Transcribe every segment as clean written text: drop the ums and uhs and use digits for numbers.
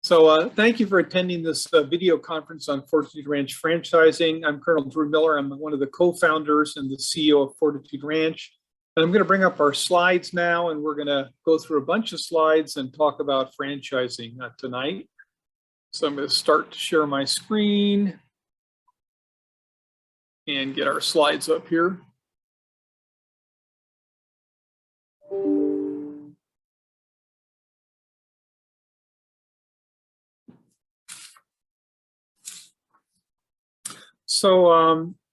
Thank you for attending this video conference on Fortitude Ranch franchising. I'm Colonel Drew Miller. I'm one of the co-founders and the CEO of Fortitude Ranch. And I'm going to bring up our slides now, and we're going to go through a bunch of slides and talk about franchising tonight. So I'm going to start to share my screen and get our slides up here.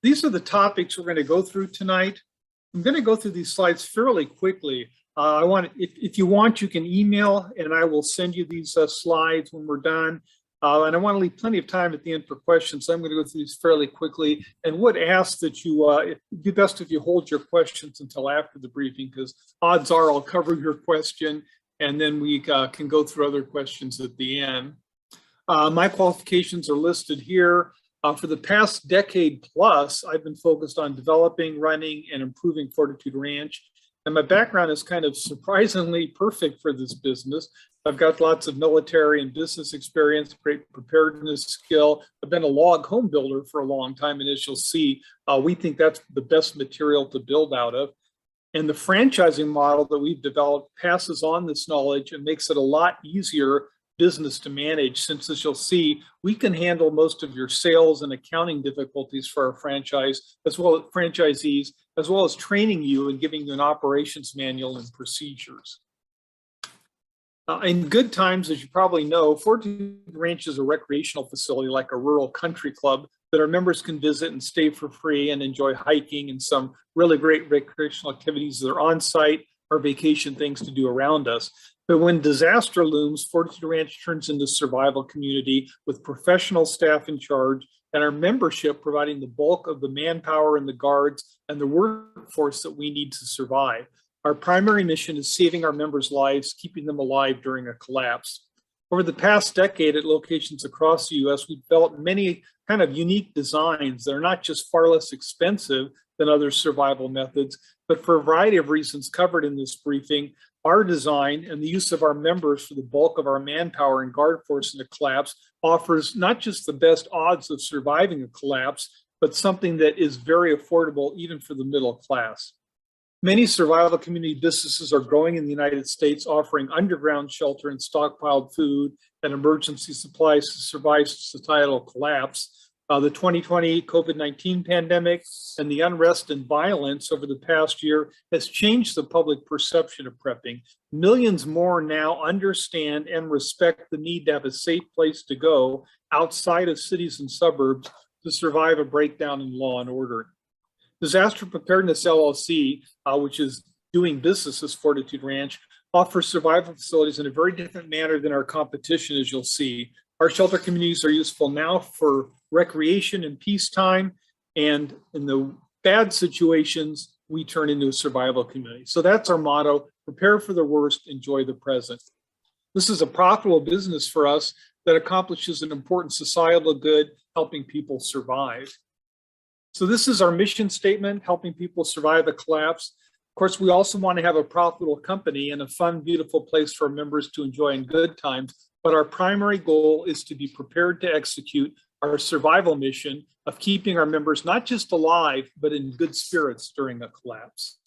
These are the topics we're going to go through tonight. I'm going to go through these slides fairly quickly. If you want, you can email and I will send you these slides when we're done. And I want to leave plenty of time at the end for questions. So I'm going to go through these fairly quickly and would ask that you, it'd be best if you hold your questions until after the briefing, because odds are I'll cover your question and then we can go through other questions at the end. My qualifications are listed here. For the past decade plus, I've been focused on developing, running, and improving Fortitude Ranch. And my background is kind of surprisingly perfect for this business. I've got lots of military and business experience, great preparedness skill. I've been a log home builder for a long time, and as you'll see, we think that's the best material to build out of. And the franchising model that we've developed passes on this knowledge and makes it a lot easier business to manage, since, as you'll see, we can handle most of your sales and accounting difficulties for our franchisees, as well as training you and giving you an operations manual and procedures. In good times, as you probably know, Fortitude Ranch is a recreational facility like a rural country club that our members can visit and stay for free and enjoy hiking and some really great recreational activities that are on site or vacation things to do around us. But when disaster looms, Fortitude Ranch turns into a survival community with professional staff in charge and our membership providing the bulk of the manpower and the guards and the workforce that we need to survive. Our primary mission is saving our members' lives, keeping them alive during a collapse. Over the past decade at locations across the U.S., we've developed many kind of unique designs that are not just far less expensive than other survival methods, but for a variety of reasons covered in this briefing, our design and the use of our members for the bulk of our manpower and guard force in a collapse offers not just the best odds of surviving a collapse, but something that is very affordable even for the middle class. Many survival community businesses are growing in the United States, offering underground shelter and stockpiled food and emergency supplies to survive societal collapse. The 2020 COVID-19 pandemic and the unrest and violence over the past year has changed the public perception of prepping. Millions more now understand and respect the need to have a safe place to go outside of cities and suburbs to survive a breakdown in law and order. Disaster Preparedness LLC, which is doing business as Fortitude Ranch, offers survival facilities in a very different manner than our competition, as you'll see. Our shelter communities are useful now for recreation and peacetime, and in the bad situations, we turn into a survival community. So that's our motto: prepare for the worst, enjoy the present. This is a profitable business for us that accomplishes an important societal good, helping people survive. So this is our mission statement: helping people survive a collapse. Of course, we also want to have a profitable company and a fun, beautiful place for our members to enjoy in good times. But our primary goal is to be prepared to execute our survival mission of keeping our members not just alive, but in good spirits during a collapse.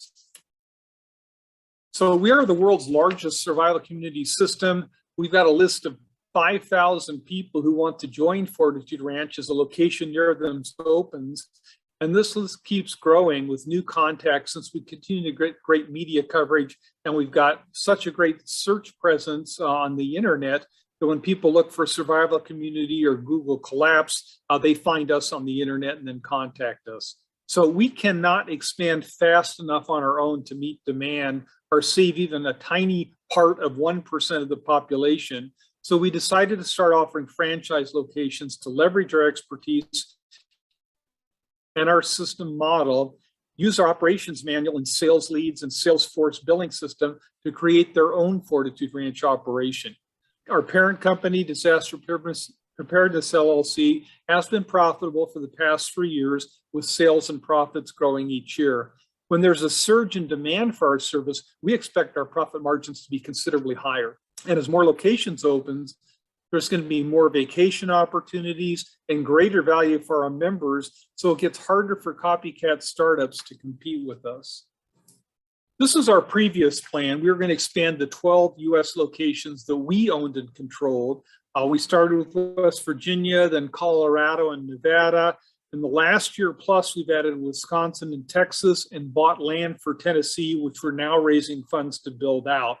So we are the world's largest survival community system. We've got a list of 5,000 people who want to join Fortitude Ranch as a location near them opens. And this list keeps growing with new contacts since we continue to get great media coverage. And we've got such a great search presence on the internet that when people look for survival community or Google collapse, they find us on the internet and then contact us. So we cannot expand fast enough on our own to meet demand or save even a tiny part of 1% of the population. So we decided to start offering franchise locations to leverage our expertise and our system model, use our operations manual and sales leads and Salesforce billing system to create their own Fortitude Ranch operation. Our parent company, Disaster Preparedness LLC, has been profitable for the past 3 years, with sales and profits growing each year. When there's a surge in demand for our service, we expect our profit margins to be considerably higher. And as more locations opens, There's going to be more vacation opportunities and greater value for our members, so it gets harder for copycat startups to compete with us. This is our previous plan. We were going to expand to 12 US locations that we owned and controlled. We started with West Virginia, then Colorado and Nevada. In the last year plus, we've added Wisconsin and Texas and bought land for Tennessee, which we're now raising funds to build out.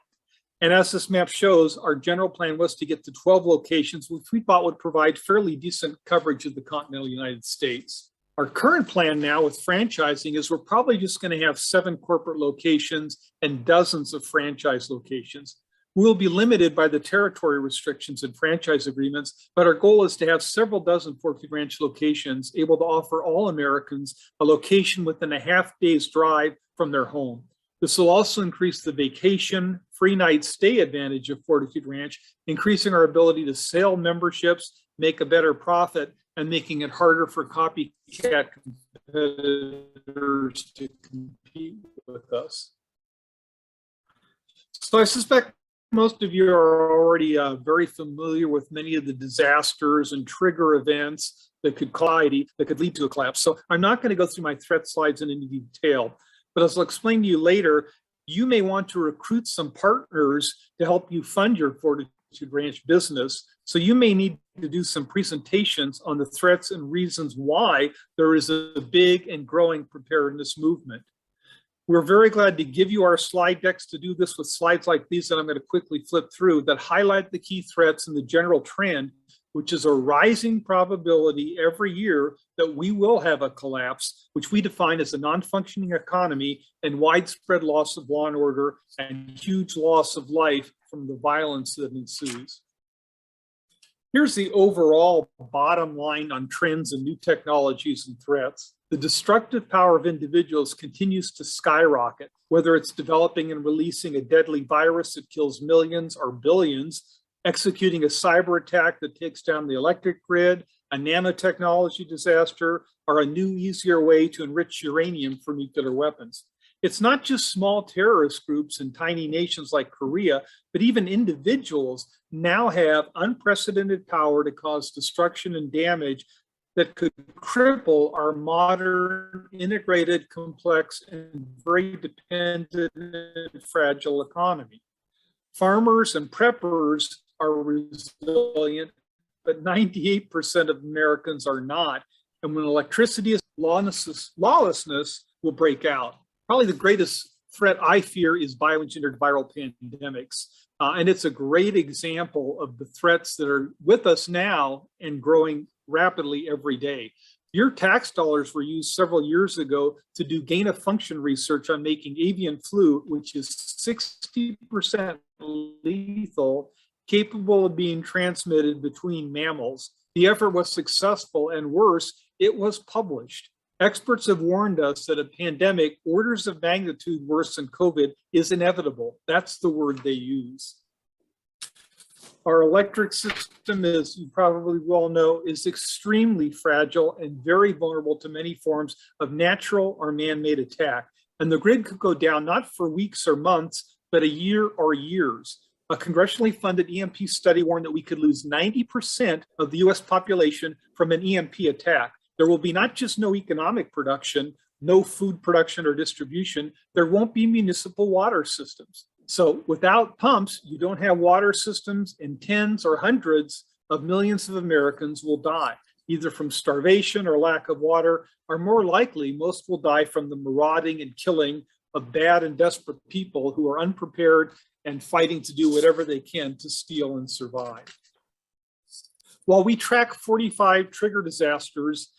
And as this map shows, our general plan was to get to 12 locations, which we thought would provide fairly decent coverage of the continental United States. Our current plan now with franchising is we're probably just going to have 7 corporate locations and dozens of franchise locations. We'll be limited by the territory restrictions and franchise agreements, but our goal is to have several dozen Fortitude Ranch locations able to offer all Americans a location within a half-day's drive from their home. This will also increase the vacation, free night stay advantage of Fortitude Ranch, increasing our ability to sell memberships, make a better profit, and making it harder for copycat competitors to compete with us. So I suspect most of you are already very familiar with many of the disasters and trigger events that could lead to a collapse. So I'm not going to go through my threat slides in any detail, but as I'll explain to you later, you may want to recruit some partners to help you fund your Fortitude Ranch business. So you may need to do some presentations on the threats and reasons why there is a big and growing preparedness movement. We're very glad to give you our slide decks to do this with slides like these that I'm going to quickly flip through that highlight the key threats and the general trend, which is a rising probability every year that we will have a collapse, which we define as a non-functioning economy and widespread loss of law and order and huge loss of life from the violence that ensues. Here's the overall bottom line on trends and new technologies and threats. The destructive power of individuals continues to skyrocket, whether it's developing and releasing a deadly virus that kills millions or billions, executing a cyber attack that takes down the electric grid, a nanotechnology disaster, or a new, easier way to enrich uranium for nuclear weapons. It's not just small terrorist groups in tiny nations like Korea, but even individuals now have unprecedented power to cause destruction and damage that could cripple our modern, integrated, complex, and very dependent and fragile economy. Farmers and preppers are resilient, but 98% of Americans are not. And when electricity is lawlessness will break out. Probably the greatest threat I fear is bioengineered viral pandemics. And it's a great example of the threats that are with us now and growing rapidly every day. Your tax dollars were used several years ago to do gain-of-function research on making avian flu, which is 60% lethal, capable of being transmitted between mammals. The effort was successful, and worse, it was published. Experts have warned us that a pandemic orders of magnitude worse than COVID is inevitable. That's the word they use. Our electric system, as you probably well know, is extremely fragile and very vulnerable to many forms of natural or man-made attack. And the grid could go down not for weeks or months, but a year or years. A congressionally funded EMP study warned that we could lose 90% of the US population from an EMP attack. There will be not just no economic production, no food production or distribution, there won't be municipal water systems. So without pumps, you don't have water systems, and tens or hundreds of millions of Americans will die, either from starvation or lack of water, or more likely, most will die from the marauding and killing of bad and desperate people who are unprepared and fighting to do whatever they can to steal and survive. While we track 45 trigger disasters,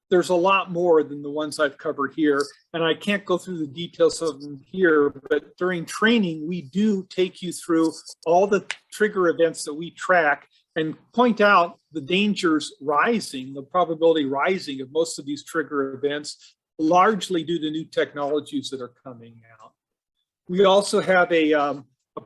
there's a lot more than the ones I've covered here, and I can't go through the details of them here, but during training, we do take you through all the trigger events that we track and point out the dangers rising, the probability rising of most of these trigger events, largely due to new technologies that are coming out. We also have a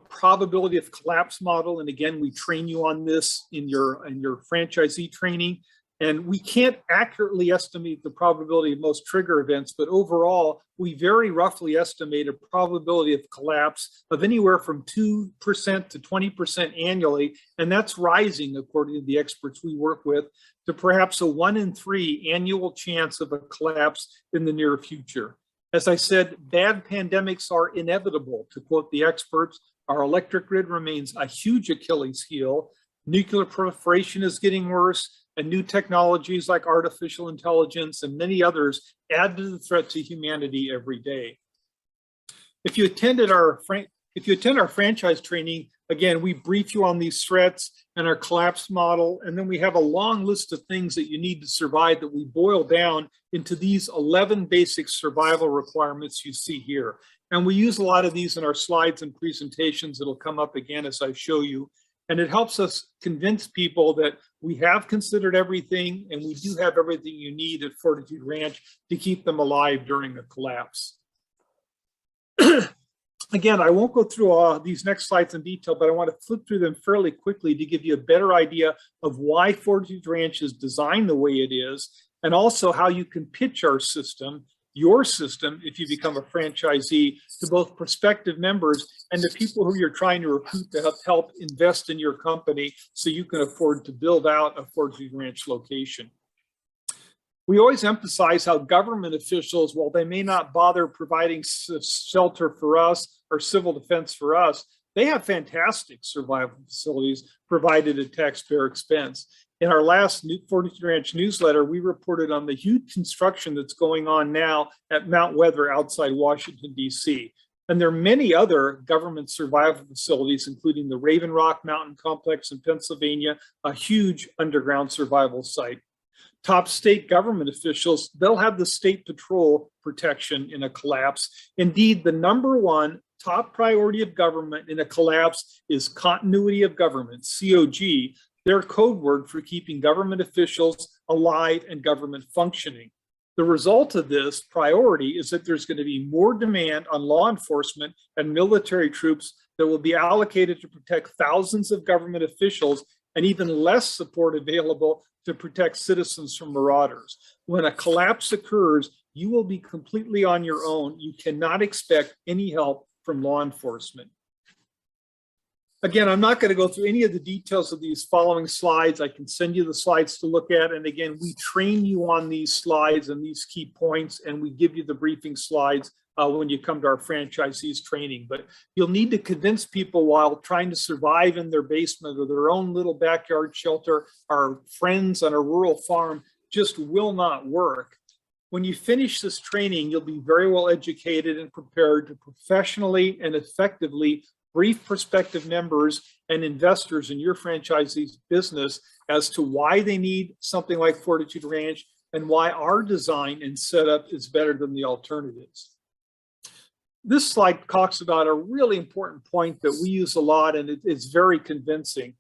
probability of collapse model, and again, we train you on this in your franchisee training. And we can't accurately estimate the probability of most trigger events, but overall, we very roughly estimate a probability of collapse of anywhere from 2% to 20% annually. And that's rising, according to the experts we work with, to perhaps a 1 in 3 annual chance of a collapse in the near future. As I said, bad pandemics are inevitable. To quote the experts, our electric grid remains a huge Achilles heel. Nuclear proliferation is getting worse, and new technologies like artificial intelligence and many others add to the threat to humanity every day. If you attend our franchise training, again, we brief you on these threats and our collapse model, and then we have a long list of things that you need to survive that we boil down into these 11 basic survival requirements you see here. And we use a lot of these in our slides and presentations. It'll come up again as I show you. And it helps us convince people that we have considered everything and we do have everything you need at Fortitude Ranch to keep them alive during a collapse. Again, I won't go through these next slides in detail, but I want to flip through them fairly quickly to give you a better idea of why Fortitude Ranch is designed the way it is, and also how you can pitch our system, your system, if you become a franchisee, to both prospective members and the people who you're trying to recruit to help invest in your company so you can afford to build out a Fortitude Ranch location. We always emphasize how government officials, while they may not bother providing shelter for us or civil defense for us, they have fantastic survival facilities provided at taxpayer expense. In our last Fortitude Ranch newsletter, we reported on the huge construction that's going on now at Mount Weather outside Washington, D.C. And there are many other government survival facilities, including the Raven Rock Mountain Complex in Pennsylvania, a huge underground survival site. Top state government officials, they'll have the state patrol protection in a collapse. Indeed, the #1 top priority of government in a collapse is continuity of government, COG, their code word for keeping government officials alive and government functioning. The result of this priority is that there's going to be more demand on law enforcement and military troops that will be allocated to protect thousands of government officials, and even less support available to protect citizens from marauders. When a collapse occurs, you will be completely on your own. You cannot expect any help from law enforcement. Again, I'm not going to go through any of the details of these following slides. I can send you the slides to look at. And again, we train you on these slides and these key points, and we give you the briefing slides when you come to our franchisees training. But you'll need to convince people while trying to survive in their basement or their own little backyard shelter. Our friends on a rural farm just will not work. When you finish this training, you'll be very well educated and prepared to professionally and effectively brief prospective members and investors in your franchisee's business as to why they need something like Fortitude Ranch and why our design and setup is better than the alternatives. This slide talks about a really important point that we use a lot, and it's very convincing.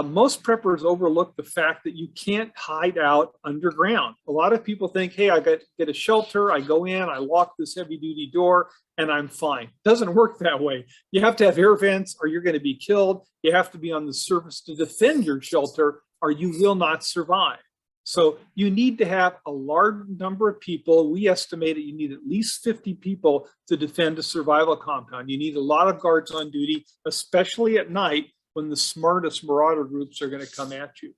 Most preppers overlook the fact that you can't hide out underground. A lot of people think, hey, I get a shelter, I go in, I lock this heavy duty door, and I'm fine. It doesn't work that way. You have to have air vents or you're going to be killed. You have to be on the surface to defend your shelter or you will not survive. So you need to have a large number of people. We estimate that you need at least 50 people to defend a survival compound. You need a lot of guards on duty, especially at night when the smartest marauder groups are going to come at you.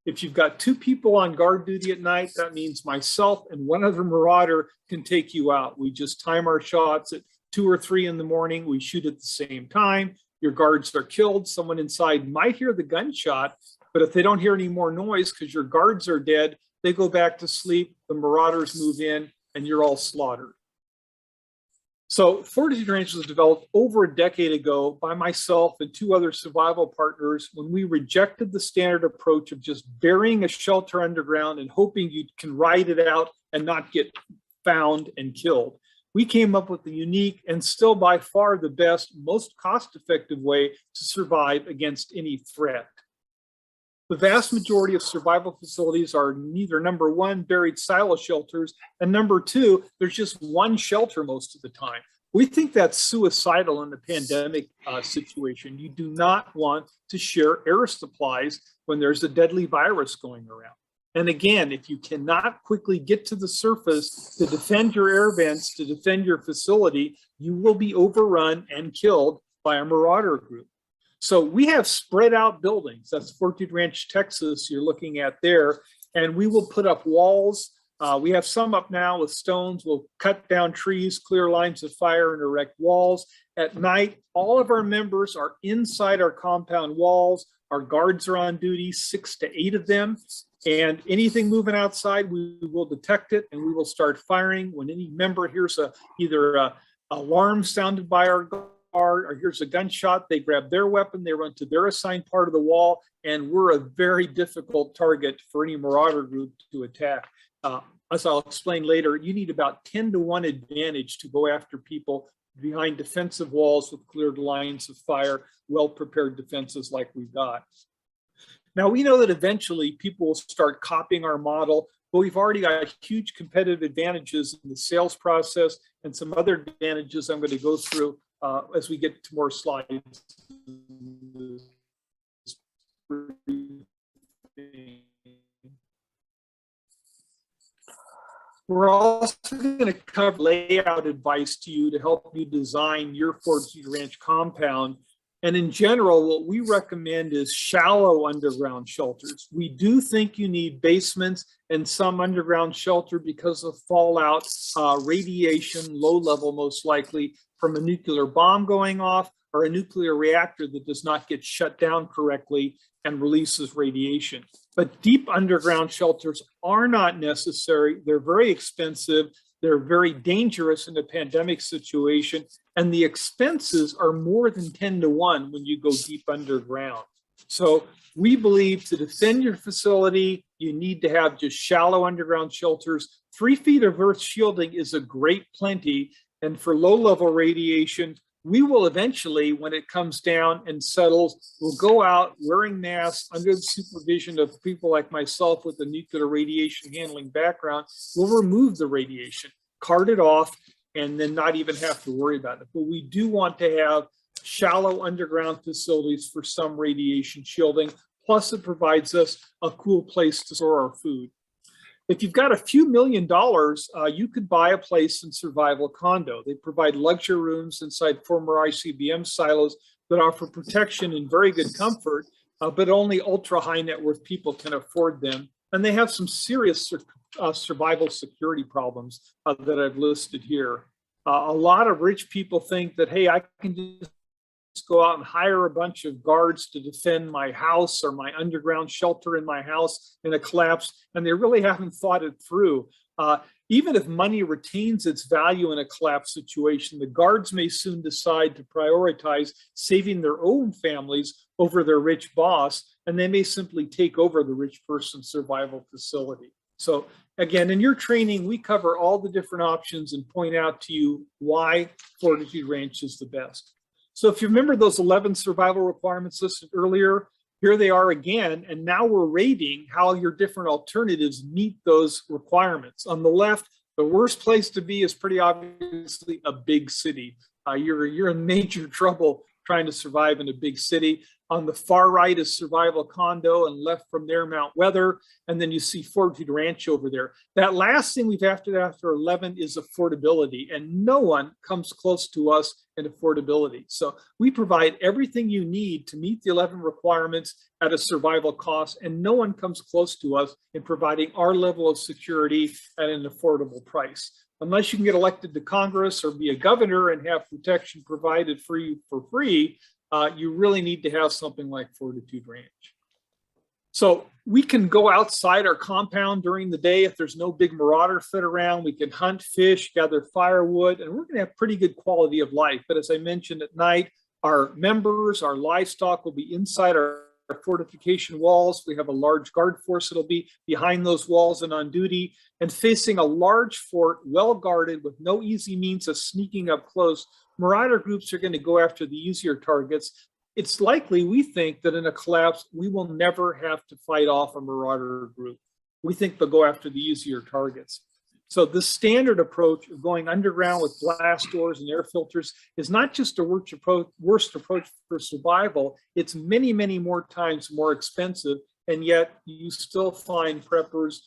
If you've got 2 people on guard duty at night, that means myself and one other marauder can take you out. We just time our shots at 2 or 3 in the morning. We shoot at the same time. Your guards are killed. Someone inside might hear the gunshot, but if they don't hear any more noise because your guards are dead, they go back to sleep, the marauders move in, and you're all slaughtered. So Fortitude Ranch was developed over a decade ago by myself and 2 other survival partners when we rejected the standard approach of just burying a shelter underground and hoping you can ride it out and not get found and killed. We came up with a unique and still by far the best, most cost-effective way to survive against any threat. The vast majority of survival facilities are neither #1, buried silo shelters, and #2, there's just one shelter most of the time. We think that's suicidal in the pandemic situation. You do not want to share air supplies when there's a deadly virus going around. And again, if you cannot quickly get to the surface to defend your air vents, to defend your facility, you will be overrun and killed by a marauder group. So we have spread out buildings. That's Fortitude Ranch, Texas, you're looking at there. And we will put up walls. We have some up now with stones. We'll cut down trees, clear lines of fire, and erect walls. At night, all of our members are inside our compound walls. Our guards are on duty, 6 to 8 of them. And anything moving outside, we will detect it and we will start firing. When any member hears either an alarm sounded by our guard or hears a gunshot, they grab their weapon, they run to their assigned part of the wall, and we're a very difficult target for any marauder group to attack. As I'll explain later, you need about 10 to 1 advantage to go after people behind defensive walls with cleared lines of fire, well-prepared defenses like we've got. Now, we know that eventually people will start copying our model, but we've already got huge competitive advantages in the sales process and some other advantages I'm going to go through as we get to more slides. We're also going to cover layout advice to you to help you design your Fortitude Ranch compound. And in general, what we recommend is shallow underground shelters. We do think you need basements and some underground shelter because of fallout, radiation, low level most likely, from a nuclear bomb going off or a nuclear reactor that does not get shut down correctly and releases radiation. But deep underground shelters are not necessary. They're very expensive. They're very dangerous in a pandemic situation. And the expenses are more than 10 to 1 when you go deep underground. So we believe to defend your facility, you need to have just shallow underground shelters. 3 feet of earth shielding is a great plenty. And for low-level radiation, we will eventually, when it comes down and settles, we'll go out wearing masks under the supervision of people like myself with a nuclear radiation handling background. We'll remove the radiation, cart it off, and then not even have to worry about it. But we do want to have shallow underground facilities for some radiation shielding. Plus, it provides us a cool place to store our food. If you've got a few $1,000,000, you could buy a place in survival condo. They provide luxury rooms inside former ICBM silos that offer protection and very good comfort, but only ultra high net worth people can afford them. And they have some serious survival security problems that I've listed here. A lot of rich people think that, hey, I can just go out and hire a bunch of guards to defend my house or my underground shelter in my house in a collapse, and they really haven't thought it through. Even if money retains its value in a collapse situation, the guards may soon decide to prioritize saving their own families over their rich boss, and they may simply take over the rich person's survival facility. So again, in your training, we cover all the different options and point out to you why Fortitude Ranch is the best. So if you remember those 11 survival requirements listed earlier, here they are again, and now we're rating how your different alternatives meet those requirements. On the left, the worst place to be is pretty obviously a big city. You're in major trouble trying to survive in a big city. On the far right is survival condo, and left from there, Mount Weather. And then you see Fortitude Ranch over there. That last thing we've after 11 is affordability, and no one comes close to us in affordability. So we provide everything you need to meet the 11 requirements at a survival cost, and no one comes close to us in providing our level of security at an affordable price. Unless you can get elected to Congress or be a governor and have protection provided for you for free, you really need to have something like Fortitude Ranch. So we can go outside our compound during the day if there's no big marauder threat around. We can hunt, fish, gather firewood, and we're going to have pretty good quality of life. But as I mentioned, at night, our members, our livestock will be inside our fortification walls. We have a large guard force that'll be behind those walls and on duty, and facing a large fort, well guarded with no easy means of sneaking up close. Marauder groups are going to go after the easier targets. It's likely, we think, that in a collapse, we will never have to fight off a marauder group. We think they'll go after the easier targets. So the standard approach of going underground with blast doors and air filters is not just a worst approach for survival. It's many, many more times more expensive and yet you still find preppers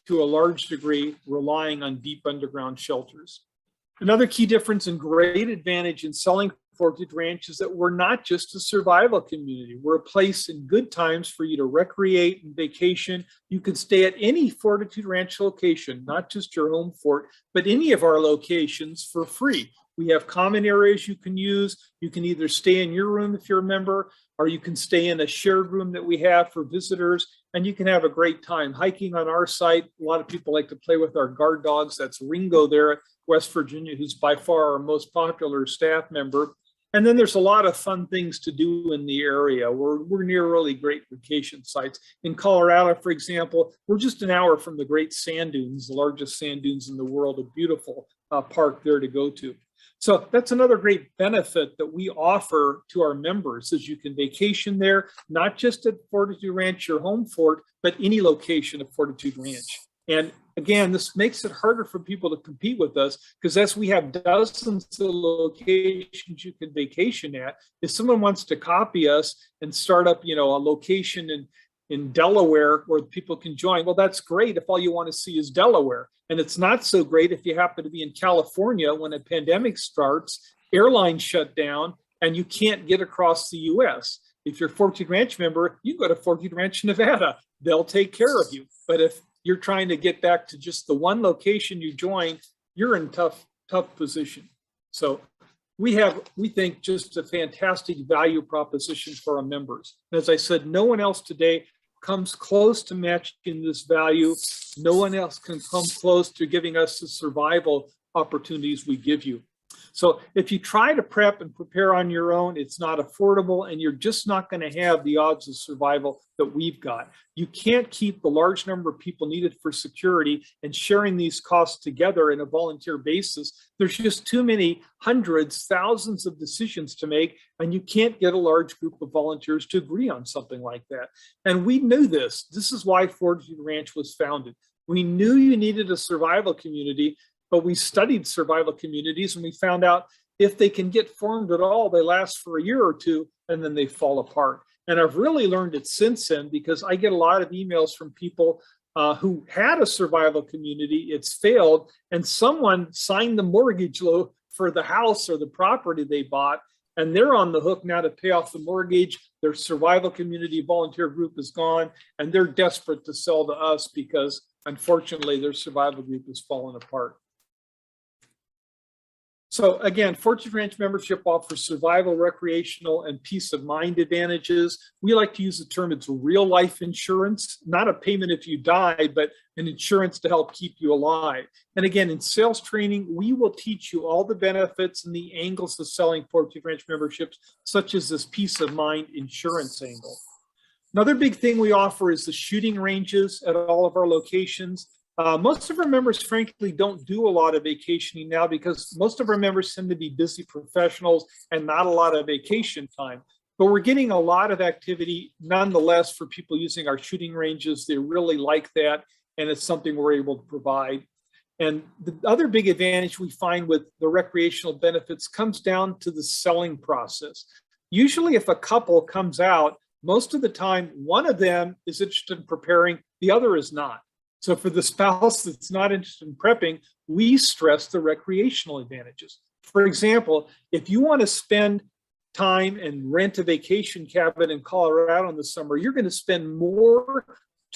to a large degree relying on deep underground shelters. Another key difference and great advantage in selling Fortitude Ranch is that we're not just a survival community. We're a place in good times for you to recreate and vacation. You can stay at any Fortitude Ranch location, not just your home fort, but any of our locations for free. We have common areas you can use. You can either stay in your room if you're a member, or you can stay in a shared room that we have for visitors, and you can have a great time hiking on our site. A lot of people like to play with our guard dogs. That's Ringo there at West Virginia, who's by far our most popular staff member. And then there's a lot of fun things to do in the area. We're near really great vacation sites. In Colorado, for example, we're just an hour from the Great Sand Dunes, the largest sand dunes in the world, a beautiful park there to go to. So that's another great benefit that we offer to our members is you can vacation there, not just at Fortitude Ranch, your home fort, but any location of Fortitude Ranch. And again, this makes it harder for people to compete with us because as we have dozens of locations you can vacation at, if someone wants to copy us and start up, a location in Delaware where people can join, well, that's great if all you want to see is Delaware. And it's not so great if you happen to be in California when a pandemic starts, airlines shut down, and you can't get across the US. If you're a Fortitude Ranch member, you go to Fortitude Ranch, Nevada. They'll take care of you. But if you're trying to get back to just the one location you join, you're in tough position. So we think just a fantastic value proposition for our members. And as I said, no one else today comes close to matching this value. No one else can come close to giving us the survival opportunities we give you. So if you try to prep and prepare on your own, it's not affordable and you're just not going to have the odds of survival that we've got. You can't keep the large number of people needed for security and sharing these costs together in a volunteer basis. There's just too many hundreds, thousands of decisions to make, and you can't get a large group of volunteers to agree on something like that. And we knew this. This is why Fortitude Ranch was founded. We knew you needed a survival community, but we studied survival communities and we found out if they can get formed at all, they last for a year or two and then they fall apart. And I've really learned it since then because I get a lot of emails from people who had a survival community, it's failed, and someone signed the mortgage loan for the house or the property they bought, and they're on the hook now to pay off the mortgage. Their survival community volunteer group is gone, and they're desperate to sell to us because unfortunately their survival group has fallen apart. So again, Fortitude Ranch membership offers survival, recreational, and peace of mind advantages. We like to use the term it's real life insurance, not a payment if you die, but an insurance to help keep you alive. And again, in sales training, we will teach you all the benefits and the angles of selling Fortitude Ranch memberships, such as this peace of mind insurance angle. Another big thing we offer is the shooting ranges at all of our locations. Most of our members, frankly, don't do a lot of vacationing now because most of our members tend to be busy professionals and not a lot of vacation time. But we're getting a lot of activity nonetheless for people using our shooting ranges. They really like that, and it's something we're able to provide. And the other big advantage we find with the recreational benefits comes down to the selling process. Usually if a couple comes out, most of the time, one of them is interested in preparing, the other is not. So for the spouse that's not interested in prepping, we stress the recreational advantages. For example, if you want to spend time and rent a vacation cabin in Colorado in the summer, you're going to spend more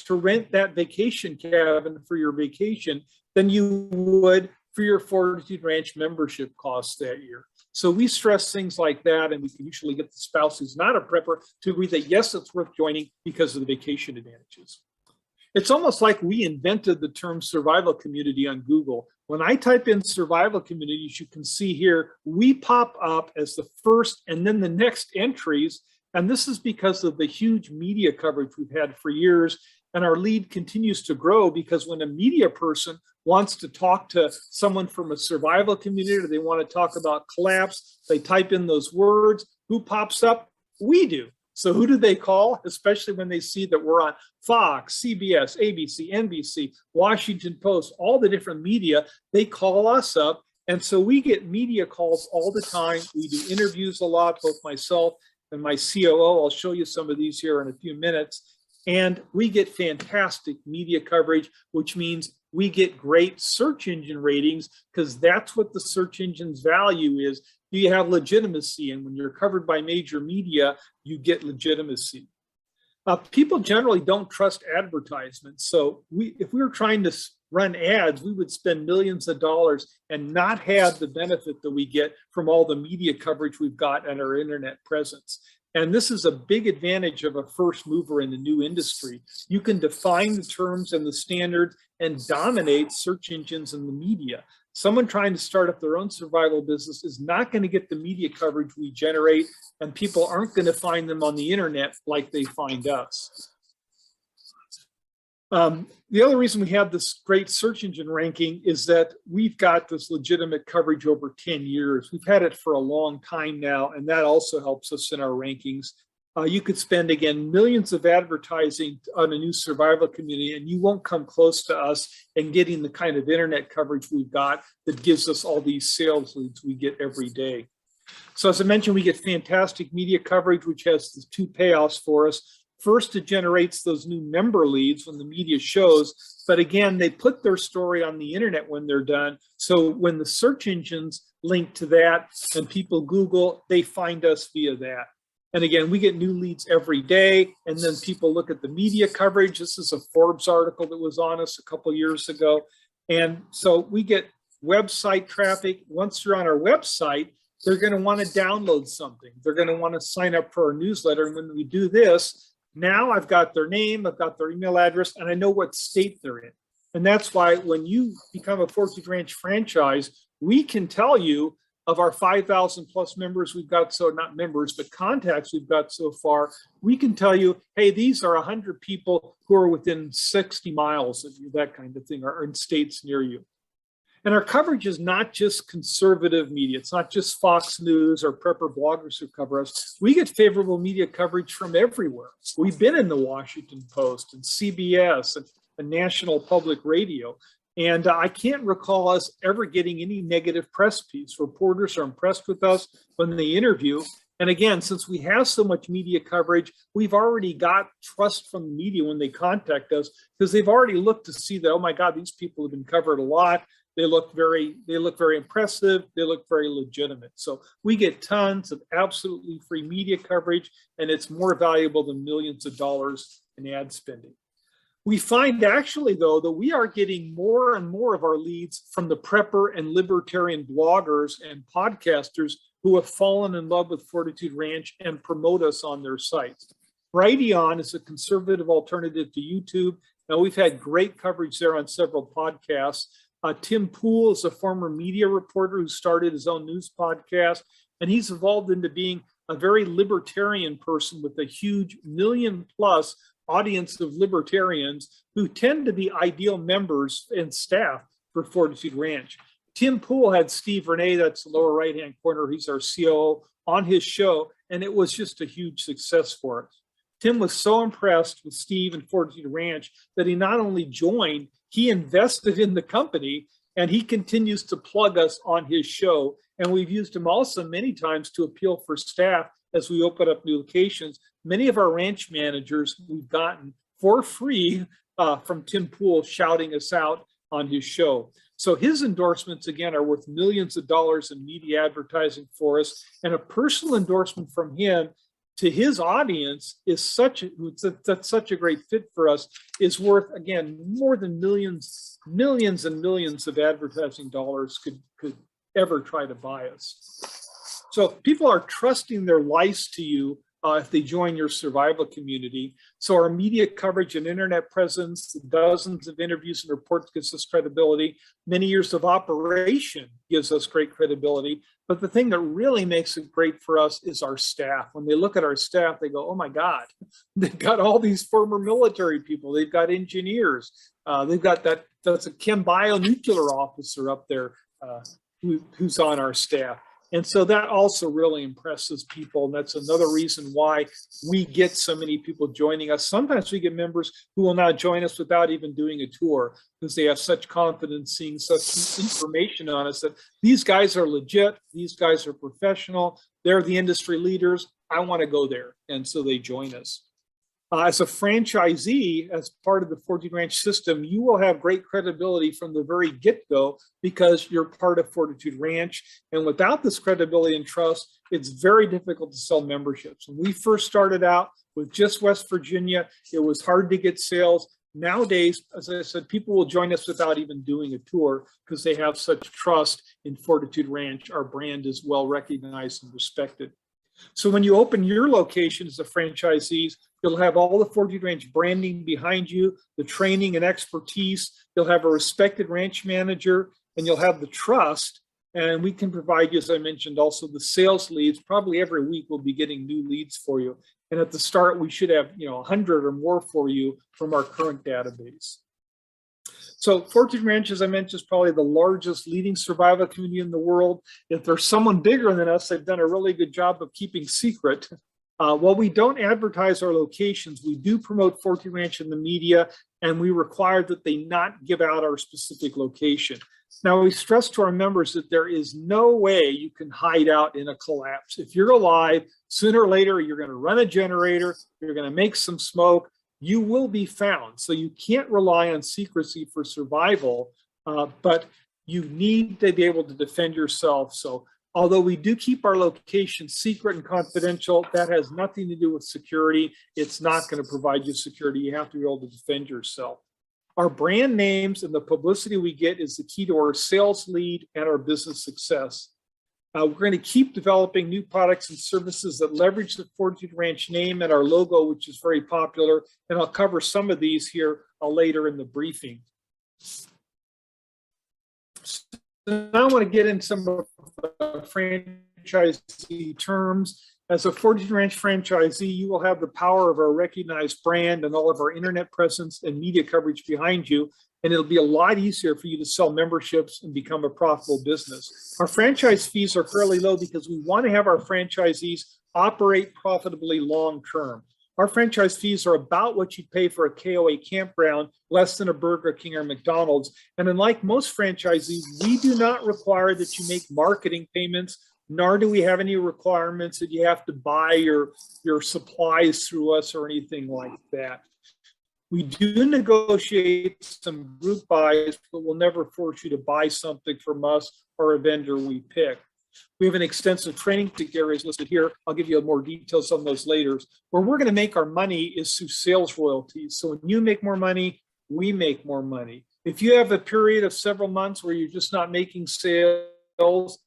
to rent that vacation cabin for your vacation than you would for your Fortitude Ranch membership costs that year. So we stress things like that, and we can usually get the spouse who's not a prepper to agree that yes, it's worth joining because of the vacation advantages. It's almost like we invented the term survival community on Google. When I type in survival communities, you can see here, we pop up as the first and then the next entries. And this is because of the huge media coverage we've had for years. And our lead continues to grow because when a media person wants to talk to someone from a survival community or they want to talk about collapse, they type in those words. Who pops up? We do. So who do they call? Especially when they see that we're on Fox, CBS, ABC, NBC, Washington Post, all the different media, they call us up. And so we get media calls all the time. We do interviews a lot, both myself and my COO. I'll show you some of these here in a few minutes. And we get fantastic media coverage, which means we get great search engine ratings, because that's what the search engine's value is. You have legitimacy, and when you're covered by major media, you get legitimacy. People generally don't trust advertisements. So if we were trying to run ads, we would spend millions of dollars and not have the benefit that we get from all the media coverage we've got and our internet presence. And this is a big advantage of a first mover in a new industry. You can define the terms and the standards and dominate search engines and the media. Someone trying to start up their own survival business is not going to get the media coverage we generate, and people aren't going to find them on the internet like they find us. The other reason we have this great search engine ranking is that we've got this legitimate coverage over 10 years. We've had it for a long time now, and that also helps us in our rankings. You could spend, again, millions of advertising on a new survival community, and you won't come close to us and getting the kind of internet coverage we've got that gives us all these sales leads we get every day. So as I mentioned, we get fantastic media coverage, which has the two payoffs for us. First, it generates those new member leads when the media shows, but again, they put their story on the internet when they're done. So when the search engines link to that and people Google, they find us via that. And again, we get new leads every day, and then people look at the media coverage. This is a Forbes article that was on us a couple years ago. And so we get website traffic. Once you're on our website, they're going to want to download something. They're going to want to sign up for our newsletter. And when we do this, now I've got their name, I've got their email address, and I know what state they're in. And that's why when you become a Fortitude Ranch franchise, we can tell you of our 5,000 plus members we've got, so not members, but contacts we've got so far, we can tell you, hey, these are 100 people who are within 60 miles of you, that kind of thing, or in states near you. And our coverage is not just conservative media. It's not just Fox News or prepper bloggers who cover us. We get favorable media coverage from everywhere. We've been in the Washington Post and CBS and National Public Radio. And I can't recall us ever getting any negative press piece. Reporters are impressed with us when they interview. And again, since we have so much media coverage, we've already got trust from the media when they contact us, because they've already looked to see that, oh my God, these people have been covered a lot. They look very impressive. They look very legitimate. So we get tons of absolutely free media coverage, and it's more valuable than millions of dollars in ad spending. We find actually, though, that we are getting more and more of our leads from the prepper and libertarian bloggers and podcasters who have fallen in love with Fortitude Ranch and promote us on their sites. Brighteon is a conservative alternative to YouTube. Now, we've had great coverage there on several podcasts. Tim Pool is a former media reporter who started his own news podcast, and he's evolved into being a very libertarian person with a huge million-plus audience of libertarians who tend to be ideal members and staff for Fortitude Ranch. Tim Pool had Steve Renee, that's the lower right-hand corner, he's our COO, on his show, and it was just a huge success for us. Tim was so impressed with Steve and Fortitude Ranch that he not only joined, he invested in the company, and he continues to plug us on his show. And we've used him also many times to appeal for staff as we open up new locations. Many of our ranch managers we've gotten for free from Tim Pool shouting us out on his show. So his endorsements, again, are worth millions of dollars in media advertising for us. And a personal endorsement from him to his audience is that's such a great fit for us, is worth, again, more than millions and millions of advertising dollars could ever try to buy us. So people are trusting their lives to you if they join your survival community. So our media coverage and internet presence, dozens of interviews and reports gives us credibility. Many years of operation gives us great credibility. But the thing that really makes it great for us is our staff. When they look at our staff, they go, oh my God, they've got all these former military people. They've got engineers. They've got that's a chem bionuclear officer up there who's on our staff. And so that also really impresses people. And that's another reason why we get so many people joining us. Sometimes we get members who will now join us without even doing a tour, because they have such confidence seeing such information on us that these guys are legit. These guys are professional. They're the industry leaders. I want to go there. And so they join us. As a franchisee, as part of the Fortitude Ranch system, you will have great credibility from the very get-go because you're part of Fortitude Ranch. And without this credibility and trust, it's very difficult to sell memberships. When we first started out with just West Virginia, it was hard to get sales. Nowadays, as I said, people will join us without even doing a tour because they have such trust in Fortitude Ranch. Our brand is well recognized and respected. So when you open your location as a franchisees, you'll have all the Fortitude Ranch branding behind you, the training and expertise. You'll have a respected ranch manager, and you'll have the trust. And we can provide you, as I mentioned, also the sales leads. Probably every week we'll be getting new leads for you. And at the start, we should have 100 or more for you from our current database. So Fortitude Ranch, as I mentioned, is probably the largest leading survival community in the world. If there's someone bigger than us, they've done a really good job of keeping secret. While we don't advertise our locations, we do promote Fortitude Ranch in the media, and we require that they not give out our specific location. Now, we stress to our members that there is no way you can hide out in a collapse. If you're alive, sooner or later, you're going to run a generator, you're going to make some smoke, you will be found. So you can't rely on secrecy for survival, but you need to be able to defend yourself. So although we do keep our location secret and confidential, that has nothing to do with security. It's not going to provide you security. You have to be able to defend yourself. Our brand names and the publicity we get is the key to our sales lead and our business success. We're going to keep developing new products and services that leverage the Fortitude Ranch name and our logo, which is very popular. And I'll cover some of these here later in the briefing. So now I want to get in some of the franchisee terms. As a Fortitude Ranch franchisee, you will have the power of our recognized brand and all of our internet presence and media coverage behind you. And it'll be a lot easier for you to sell memberships and become a profitable business. Our franchise fees are fairly low because we want to have our franchisees operate profitably long-term. Our franchise fees are about what you'd pay for a KOA campground, less than a Burger King or McDonald's. And unlike most franchisees, we do not require that you make marketing payments, nor do we have any requirements that you have to buy your supplies through us or anything like that. We do negotiate some group buys, but we'll never force you to buy something from us or a vendor we pick. We have an extensive training areas listed here. I'll give you more details on those later. Where we're going to make our money is through sales royalties. So when you make more money, we make more money. If you have a period of several months where you're just not making sales,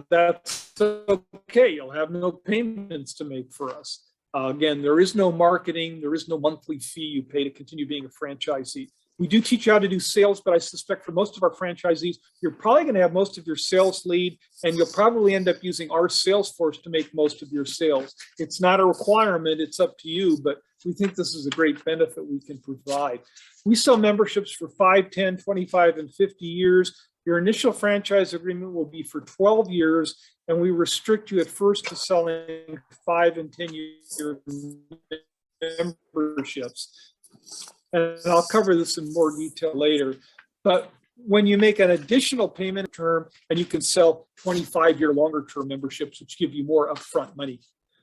that's okay. You'll have no payments to make for us. Again, there is no marketing. There is no monthly fee you pay to continue being a franchisee. We do teach you how to do sales, but I suspect for most of our franchisees, you're probably going to have most of your sales lead, and you'll probably end up using our sales force to make most of your sales. It's not a requirement. It's up to you, but we think this is a great benefit we can provide. We sell memberships for 5, 10, 25, and 50 years. Your initial franchise agreement will be for 12 years, and we restrict you at first to selling 5 and 10-year memberships. And I'll cover this in more detail later. But when you make an additional payment term, and you can sell 25-year longer-term memberships, which give you more upfront money.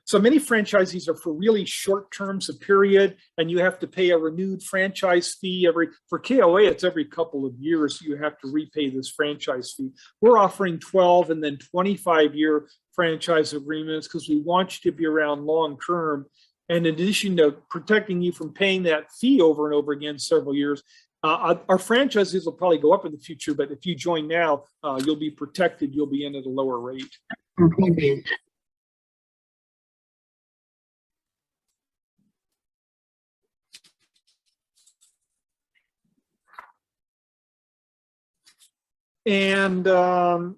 So many franchisees are for really short terms, a period, and you have to pay a renewed franchise fee for KOA, it's every couple of years you have to repay this franchise fee. We're offering 12 and then 25-year franchise agreements because we want you to be around long term. And in addition to protecting you from paying that fee over and over again several years, our franchises will probably go up in the future, but if you join now, you'll be protected, you'll be in at a lower rate. And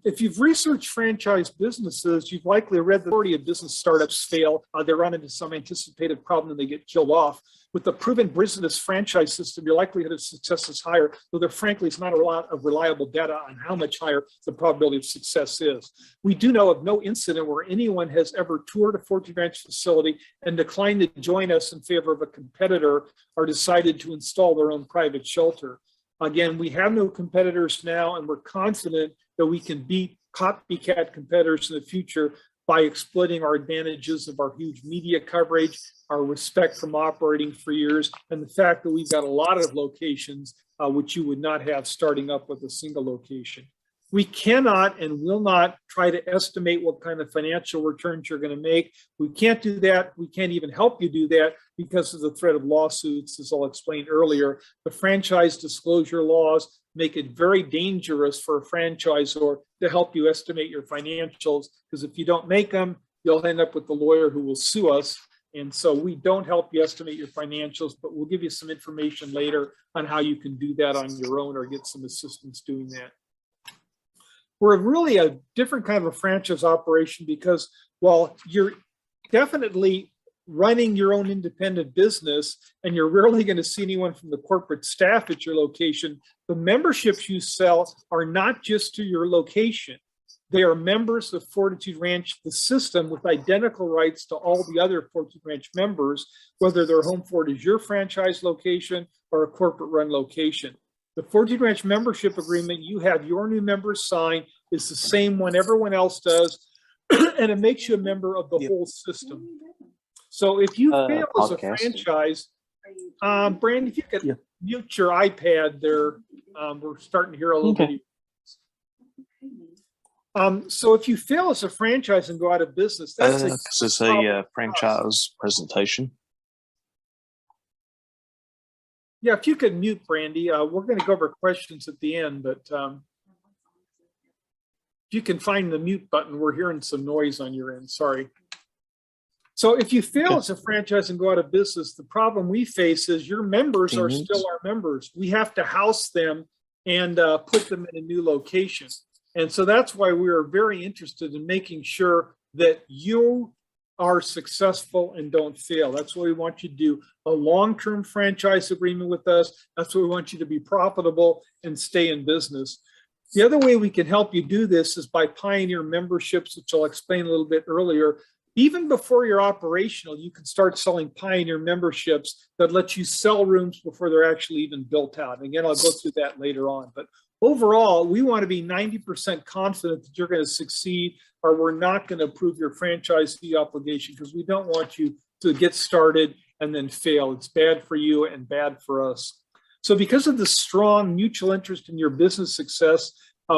if you've researched franchise businesses, you've likely read the majority of business startups fail. They run into some anticipated problem and they get killed off. With the proven business franchise system, your likelihood of success is higher, though there frankly is not a lot of reliable data on how much higher the probability of success is. We do know of no incident where anyone has ever toured a Fortitude Ranch facility and declined to join us in favor of a competitor or decided to install their own private shelter. Again, we have no competitors now, and we're confident that we can beat copycat competitors in the future. by exploiting our advantages of our huge media coverage, our respect from operating for years, and the fact that we've got a lot of locations which you would not have starting up with a single location. We cannot and will not try to estimate what kind of financial returns you're going to make. We can't do that. We can't even help you do that because of the threat of lawsuits, as I'll explain earlier. The franchise disclosure laws make it very dangerous for a franchisor to help you estimate your financials, because if you don't make them, you'll end up with the lawyer who will sue us. And so we don't help you estimate your financials, but we'll give you some information later on how you can do that on your own or get some assistance doing that. We're really a different kind of a franchise operation because while you're definitely running your own independent business and you're rarely going to see anyone from the corporate staff at your location, the memberships you sell are not just to your location. They are members of Fortitude Ranch, the system, with identical rights to all the other Fortitude Ranch members, whether their home fort is your franchise location or a corporate run location. The Fortitude Ranch membership agreement you have your new members sign is the same one everyone else does, and it makes you a member of the whole system. So if you fail as a franchise, Brandon, if you could mute your iPad there, we're starting to hear a little bit. So if you fail as a franchise and go out of business, that's it's a franchise presentation. Yeah, if you could mute, Brandy, we're going to go over questions at the end, but if you can find the mute button, we're hearing some noise on your end. Sorry. So if you fail as a franchise and go out of business, the problem we face is your members are still our members. We have to house them and put them in a new location. And so that's why we are very interested in making sure that you are successful and don't fail. That's what we want you to do. A long-term franchise agreement with us. That's what we want you to be profitable and stay in business. The other way we can help you do this is by Pioneer memberships, which I'll explain a little bit earlier. Even before you're operational, you can start selling Pioneer memberships that let you sell rooms before they're actually even built out. And again, I'll go through that later on. But overall, we want to be 90% confident that you're going to succeed, or we're not going to approve your franchisee obligation because we don't want you to get started and then fail. It's bad for you and bad for us. So because of the strong mutual interest in your business success,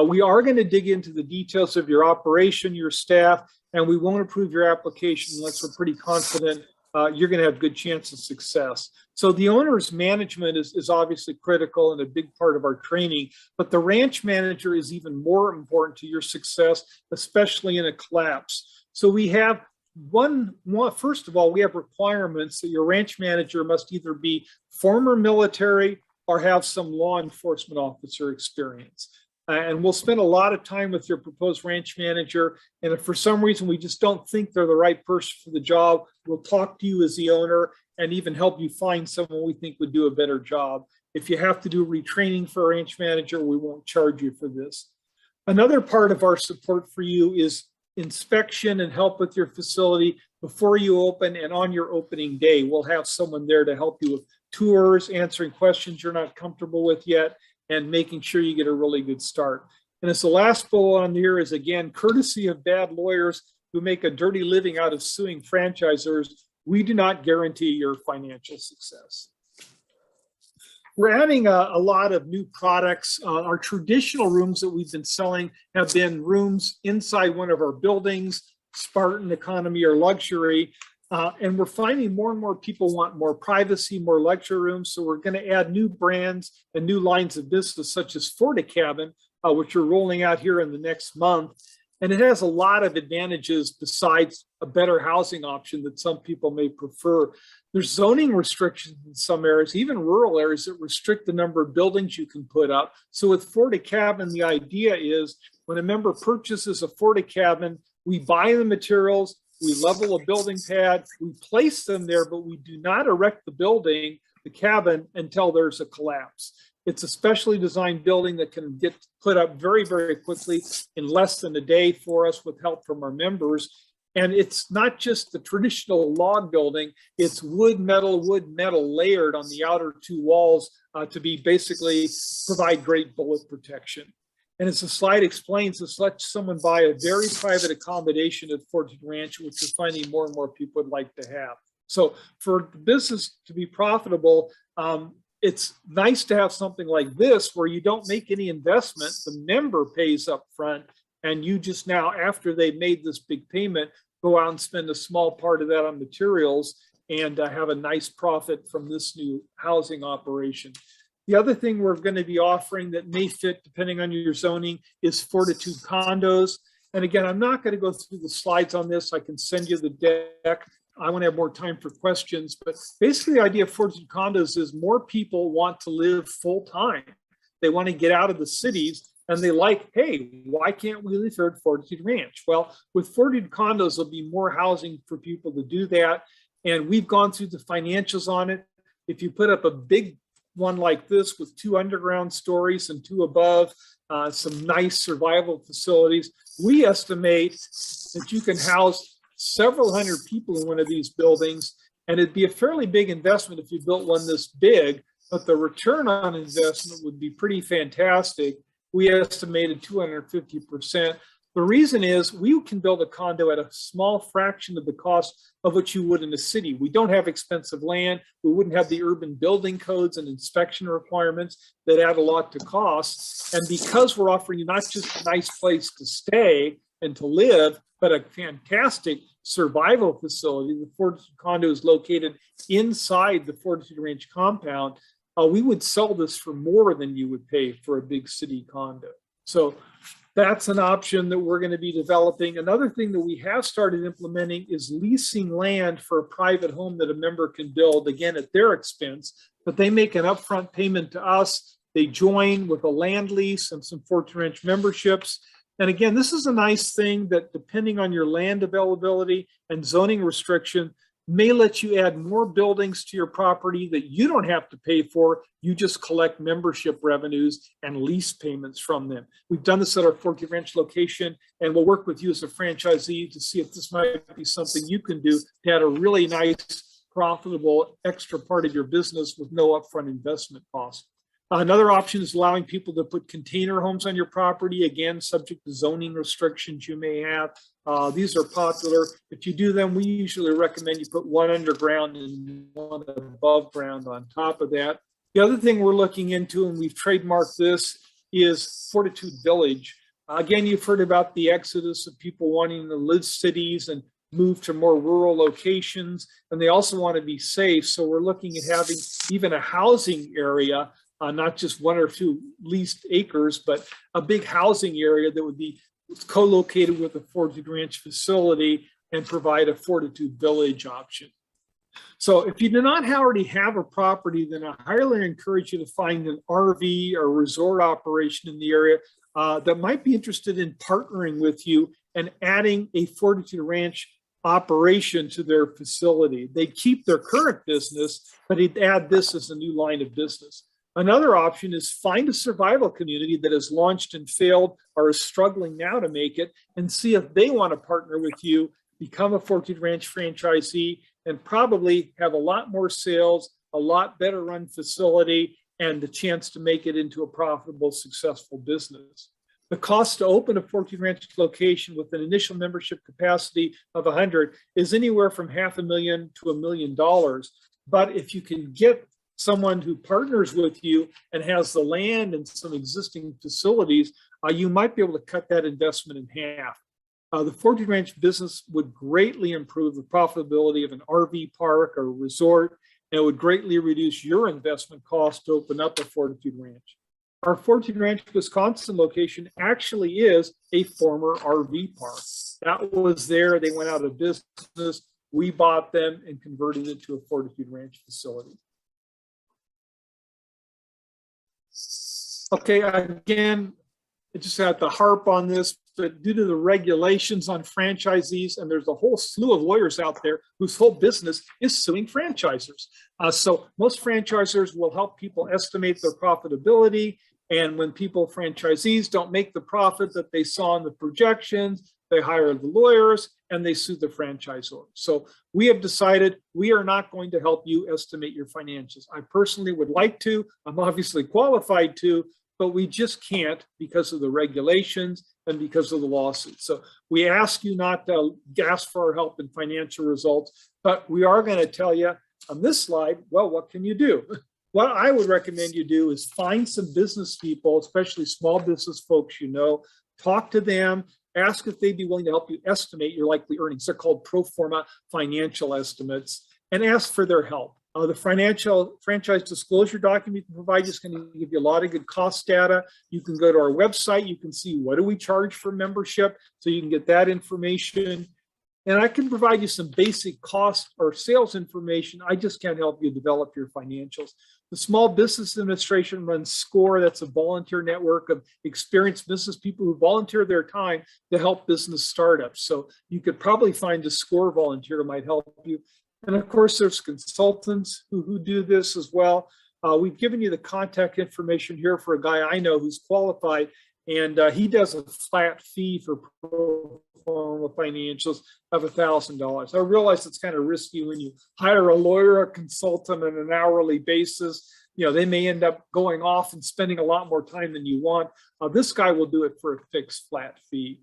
we are going to dig into the details of your operation, your staff, and we won't approve your application unless we're pretty confident you're going to have good chance of success. So the owner's management is obviously critical and a big part of our training, but the ranch manager is even more important to your success, especially in a collapse. So we have first of all, we have requirements that your ranch manager must either be former military or have some law enforcement officer experience. And we'll spend a lot of time with your proposed ranch manager. And if for some reason we just don't think they're the right person for the job, we'll talk to you as the owner and even help you find someone we think would do a better job. If you have to do retraining for a ranch manager, we won't charge you for this. Another part of our support for you is inspection and help with your facility before you open and on your opening day. We'll have someone there to help you with tours, answering questions you're not comfortable with yet, and making sure you get a really good start. And as the last bullet on here is, again, courtesy of bad lawyers who make a dirty living out of suing franchisors, we do not guarantee your financial success. We're adding a lot of new products. Our traditional rooms that we've been selling have been rooms inside one of our buildings, Spartan, economy, or luxury. And we're finding more and more people want more privacy, more lecture rooms. So we're going to add new brands and new lines of business, such as Fortitude, which we're rolling out here in the next month. And it has a lot of advantages besides a better housing option that some people may prefer. There's zoning restrictions in some areas, even rural areas, that restrict the number of buildings you can put up. So with Fortitude, the idea is when a member purchases a Fortitude, we buy the materials, we level a building pad, we place them there, but we do not erect the cabin, until there's a collapse. It's a specially designed building that can get put up very, very quickly in less than a day for us with help from our members. And it's not just the traditional log building, it's wood, metal layered on the outer two walls to be basically provide great bullet protection. And as the slide explains, this lets someone buy a very private accommodation at Fortitude Ranch, which we're finding more and more people would like to have. So for the business to be profitable, it's nice to have something like this where you don't make any investment. The member pays up front, and you just now, after they've made this big payment, go out and spend a small part of that on materials and have a nice profit from this new housing operation. The other thing we're going to be offering that may fit depending on your zoning is Fortitude condos. And again, I'm not going to go through the slides on this. I can send you the deck. I want to have more time for questions, but basically the idea of Fortitude condos is more people want to live full time. They want to get out of the cities, and they like, hey, why can't we live here at Fortitude Ranch? Well, with Fortitude condos, there'll be more housing for people to do that. And we've gone through the financials on it. If you put up a big one like this with 2 underground stories and 2 above, some nice survival facilities, we estimate that you can house several hundred people in one of these buildings, and it'd be a fairly big investment if you built one this big, but the return on investment would be pretty fantastic. We estimated 250%. The reason is we can build a condo at a small fraction of the cost of what you would in a city. We don't have expensive land. We wouldn't have the urban building codes and inspection requirements that add a lot to costs. And because we're offering you not just a nice place to stay and to live, but a fantastic survival facility, the Fortitude condo is located inside the Fortitude Ranch compound. We would sell this for more than you would pay for a big city condo. So that's an option that we're going to be developing. Another thing that we have started implementing is leasing land for a private home that a member can build, again, at their expense, but they make an upfront payment to us. They join with a land lease and some Fortitude Ranch memberships. And again, this is a nice thing that depending on your land availability and zoning restriction, may let you add more buildings to your property that you don't have to pay for. You just collect membership revenues and lease payments from them. We've done this at our Fortitude Ranch location, and we'll work with you as a franchisee to see if this might be something you can do to add a really nice, profitable extra part of your business with no upfront investment cost. Another option is allowing people to put container homes on your property, again, subject to zoning restrictions you may have. These are popular. If you do them, we usually recommend you put 1 underground and 1 above ground on top of that. The other thing we're looking into, and we've trademarked this, is Fortitude Village. Again, you've heard about the exodus of people wanting to live cities and move to more rural locations, and they also want to be safe. So we're looking at having even a housing area, not just 1 or 2 leased acres, but a big housing area that would be co-located with a Fortitude Ranch facility and provide a Fortitude Village option. So if you do not already have a property, then I highly encourage you to find an RV or resort operation in the area that might be interested in partnering with you and adding a Fortitude Ranch operation to their facility. They keep their current business, but they'd add this as a new line of business. Another option is find a survival community that has launched and failed or is struggling now to make it, and see if they want to partner with you, become a Fortitude Ranch franchisee, and probably have a lot more sales, a lot better run facility, and the chance to make it into a profitable, successful business. The cost to open a Fortitude Ranch location with an initial membership capacity of 100 is anywhere from $500,000 to $1 million. But if you can get someone who partners with you and has the land and some existing facilities, you might be able to cut that investment in half. The Fortitude Ranch business would greatly improve the profitability of an RV park or resort, and it would greatly reduce your investment cost to open up a Fortitude Ranch. Our Fortitude Ranch, Wisconsin location actually is a former RV park. That was there. They went out of business. We bought them and converted it to a Fortitude Ranch facility. Okay, again, I just have to harp on this, but due to the regulations on franchisees, and there's a whole slew of lawyers out there whose whole business is suing franchisors. So most franchisors will help people estimate their profitability. And when franchisees don't make the profit that they saw in the projections, they hire the lawyers and they sue the franchisor. So we have decided we are not going to help you estimate your financials. I personally would like to. I'm obviously qualified to, but we just can't because of the regulations and because of the lawsuits. So we ask you not to ask for our help in financial results, but we are going to tell you on this slide, well, what can you do? What I would recommend you do is find some business people, especially small business folks, talk to them, ask if they'd be willing to help you estimate your likely earnings. They're called pro forma financial estimates, and ask for their help. The financial franchise disclosure document you can provide is going to give you a lot of good cost data. You can go to our website. You can see what do we charge for membership, so you can get that information. And I can provide you some basic cost or sales information. I just can't help you develop your financials. The Small Business Administration runs SCORE. That's a volunteer network of experienced business people who volunteer their time to help business startups. So you could probably find a SCORE volunteer who might help you. And of course, there's consultants who do this as well. We've given you the contact information here for a guy I know who's qualified, and he does a flat fee for pro forma financials of $1,000. I realize it's kind of risky when you hire a lawyer, a consultant on an hourly basis. They may end up going off and spending a lot more time than you want. This guy will do it for a fixed flat fee.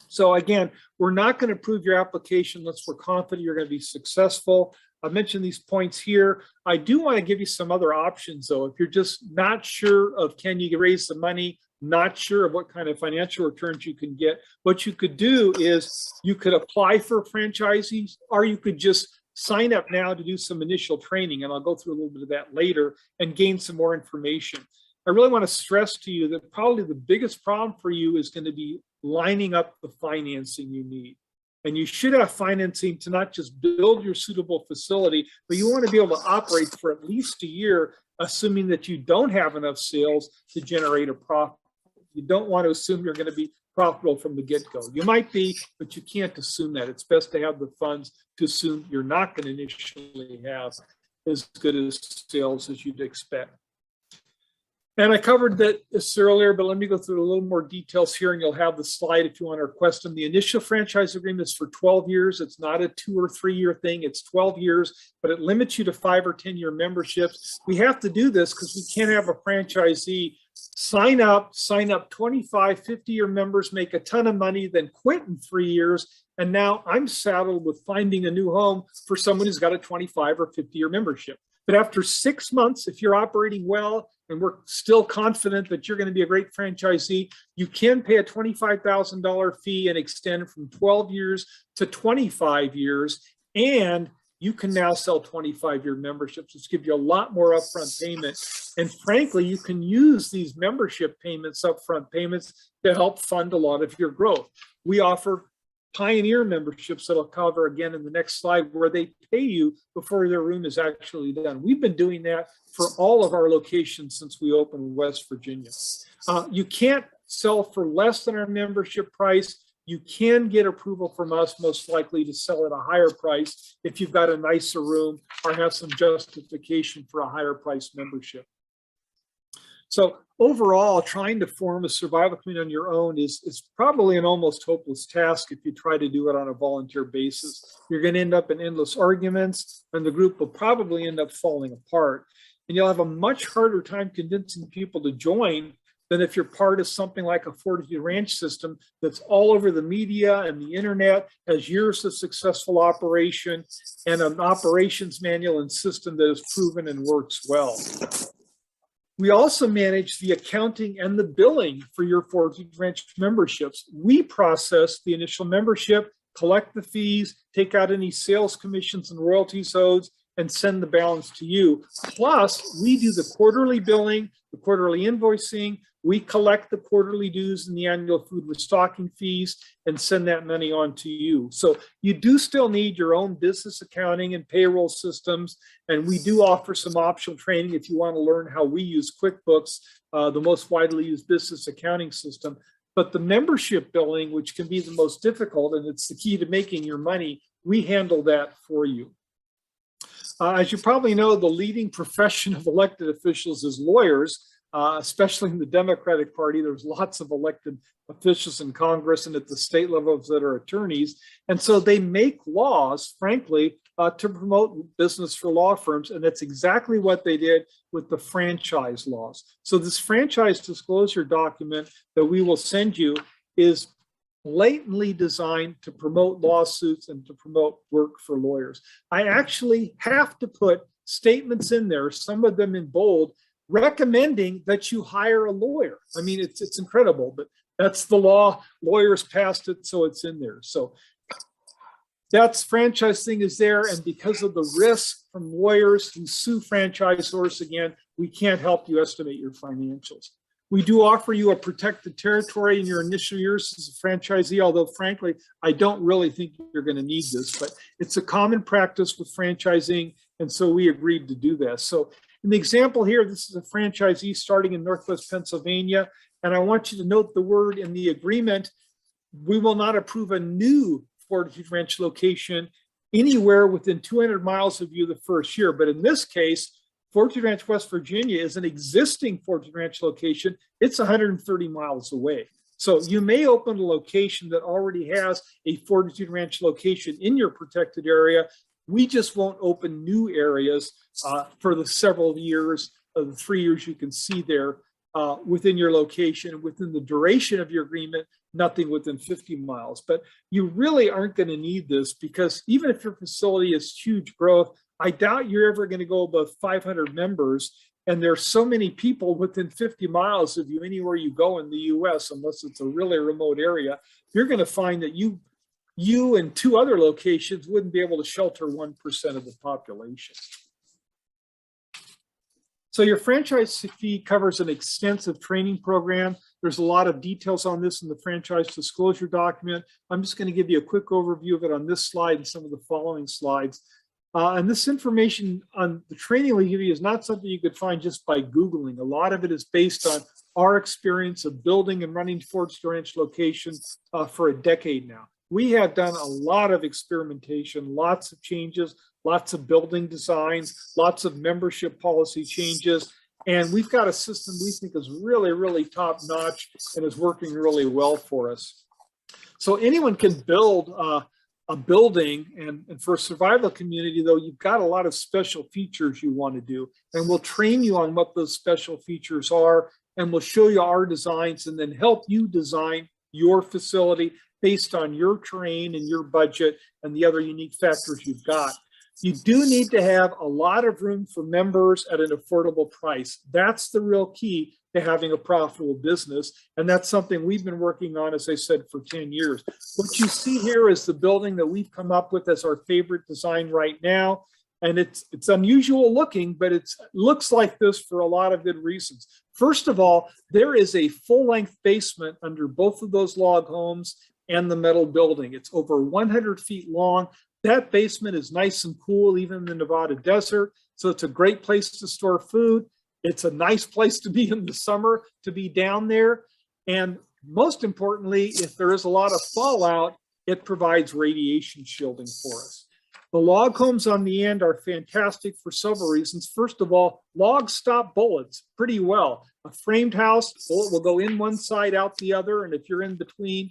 So again, we're not going to approve your application unless we're confident you're going to be successful. I mentioned these points here. I do want to give you some other options, though. If you're just not sure of can you raise the money, not sure of what kind of financial returns you can get, what you could do is you could apply for franchisees, or you could just sign up now to do some initial training, and I'll go through a little bit of that later, and gain some more information. I really want to stress to you that probably the biggest problem for you is going to be lining up the financing you need. And you should have financing to not just build your suitable facility, but you want to be able to operate for at least a year, assuming that you don't have enough sales to generate a profit. You don't want to assume you're going to be profitable from the get-go. You might be, but you can't assume that. It's best to have the funds to assume you're not going to initially have as good as sales as you'd expect. And I covered this earlier, but let me go through a little more details here, and you'll have the slide if you want to request them. The initial franchise agreement is for 12 years. It's not a 2 or 3 year thing. It's 12 years, but it limits you to 5 or 10 year memberships. We have to do this because we can't have a franchisee sign up 25, 50 year members, make a ton of money, then quit in 3 years. And now I'm saddled with finding a new home for someone who's got a 25 or 50 year membership. But after 6 months, if you're operating well, and we're still confident that you're going to be a great franchisee, you can pay a $25,000 fee and extend from 12 years to 25 years. And you can now sell 25-year memberships, which give you a lot more upfront payment. And frankly, you can use these membership payments, upfront payments, to help fund a lot of your growth. We offer Pioneer memberships that I'll cover again in the next slide, where they pay you before their room is actually done. We've been doing that for all of our locations since we opened in West Virginia. You can't sell for less than our membership price. You can get approval from us, most likely, to sell at a higher price if you've got a nicer room or have some justification for a higher price membership. So overall, trying to form a survival community on your own is probably an almost hopeless task if you try to do it on a volunteer basis. You're going to end up in endless arguments, and the group will probably end up falling apart. And you'll have a much harder time convincing people to join than if you're part of something like a Fortitude Ranch system that's all over the media and the internet, has years of successful operation, and an operations manual and system that is proven and works well. We also manage the accounting and the billing for your Fortitude Ranch memberships. We process the initial membership, collect the fees, take out any sales commissions and royalties owed, and send the balance to you. Plus, we do the quarterly billing, the quarterly invoicing. We collect the quarterly dues and the annual food restocking fees and send that money on to you. So you do still need your own business accounting and payroll systems. And we do offer some optional training if you want to learn how we use QuickBooks, the most widely used business accounting system. But the membership billing, which can be the most difficult, and it's the key to making your money, we handle that for you. As you probably know, the leading profession of elected officials is lawyers. Especially in the Democratic Party, there's lots of elected officials in Congress and at the state levels that are attorneys. And so they make laws, frankly, to promote business for law firms. And that's exactly what they did with the franchise laws. So this franchise disclosure document that we will send you is blatantly designed to promote lawsuits and to promote work for lawyers. I actually have to put statements in there, some of them in bold, recommending that you hire a lawyer. I mean, it's incredible, but that's the law. Lawyers passed it, so it's in there. So that's franchise thing is there. And because of the risk from lawyers who sue franchisors again, we can't help you estimate your financials. We do offer you a protected territory in your initial years as a franchisee, although frankly, I don't really think you're going to need this, but it's a common practice with franchising. And so we agreed to do this. So in the example here, this is a franchisee starting in Northwest Pennsylvania. And I want you to note the word in the agreement, we will not approve a new Fortitude Ranch location anywhere within 200 miles of you the first year. But in this case, Fortitude Ranch, West Virginia is an existing Fortitude Ranch location. It's 130 miles away. So you may open a location that already has a Fortitude Ranch location in your protected area. We just won't open new areas for the several years, the 3 years you can see there within your location, within the duration of your agreement, nothing within 50 miles. But you really aren't going to need this because even if your facility is huge growth, I doubt you're ever going to go above 500 members. And there's so many people within 50 miles of you anywhere you go in the US, unless it's a really remote area, you're going to find that you and 2 other locations wouldn't be able to shelter 1% of the population. So your franchise fee covers an extensive training program. There's a lot of details on this in the franchise disclosure document. I'm just going to give you a quick overview of it on this slide and some of the following slides. And this information on the training we give you is not something you could find just by Googling. A lot of it is based on our experience of building and running Fortitude Ranch locations for a decade now. We have done a lot of experimentation, lots of changes, lots of building designs, lots of membership policy changes. And we've got a system we think is really, really top notch and is working really well for us. So anyone can build a building, and for a survival community, though, you've got a lot of special features you want to do. And we'll train you on what those special features are, and we'll show you our designs and then help you design your facility based on your terrain and your budget and the other unique factors you've got. You do need to have a lot of room for members at an affordable price. That's the real key to having a profitable business. And that's something we've been working on, as I said, for 10 years. What you see here is the building that we've come up with as our favorite design right now. And it's unusual looking, but it looks like this for a lot of good reasons. First of all, there is a full-length basement under both of those log homes and the metal building. It's over 100 feet long. That basement is nice and cool, even in the Nevada desert. So it's a great place to store food. It's a nice place to be in the summer, to be down there. And most importantly, if there is a lot of fallout, it provides radiation shielding for us. The log homes on the end are fantastic for several reasons. First of all, logs stop bullets pretty well. A framed house, bullet will go in one side, out the other, and if you're in between,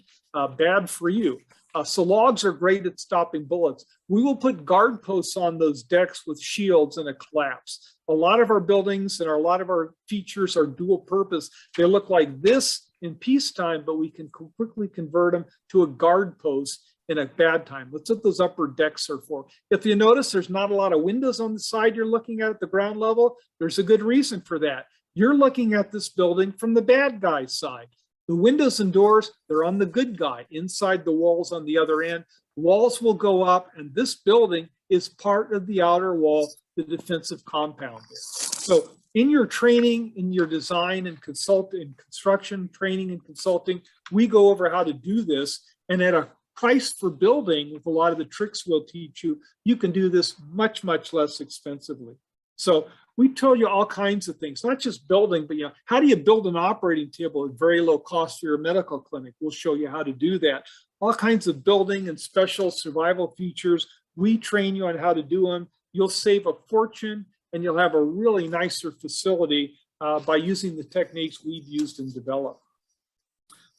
bad for you. So logs are great at stopping bullets. We will put guard posts on those decks with shields and a collapse. A lot of our buildings and a lot of our features are dual purpose. They look like this in peacetime, but we can quickly convert them to a guard post in a bad time. That's what those upper decks are for. If you notice, there's not a lot of windows on the side you're looking at the ground level. There's a good reason for that. You're looking at this building from the bad guy's side. The windows and doors, they're on the good guy, inside the walls on the other end. Walls will go up, and this building is part of the outer wall, the defensive compound there. So in your training, in your design and construction training and consulting, we go over how to do this. And at a price for building, with a lot of the tricks we'll teach you, you can do this much, much less expensively. So we told you all kinds of things, not just building, but how do you build an operating table at very low cost for your medical clinic? We'll show you how to do that. All kinds of building and special survival features. We train you on how to do them. You'll save a fortune and you'll have a really nicer facility by using the techniques we've used and developed.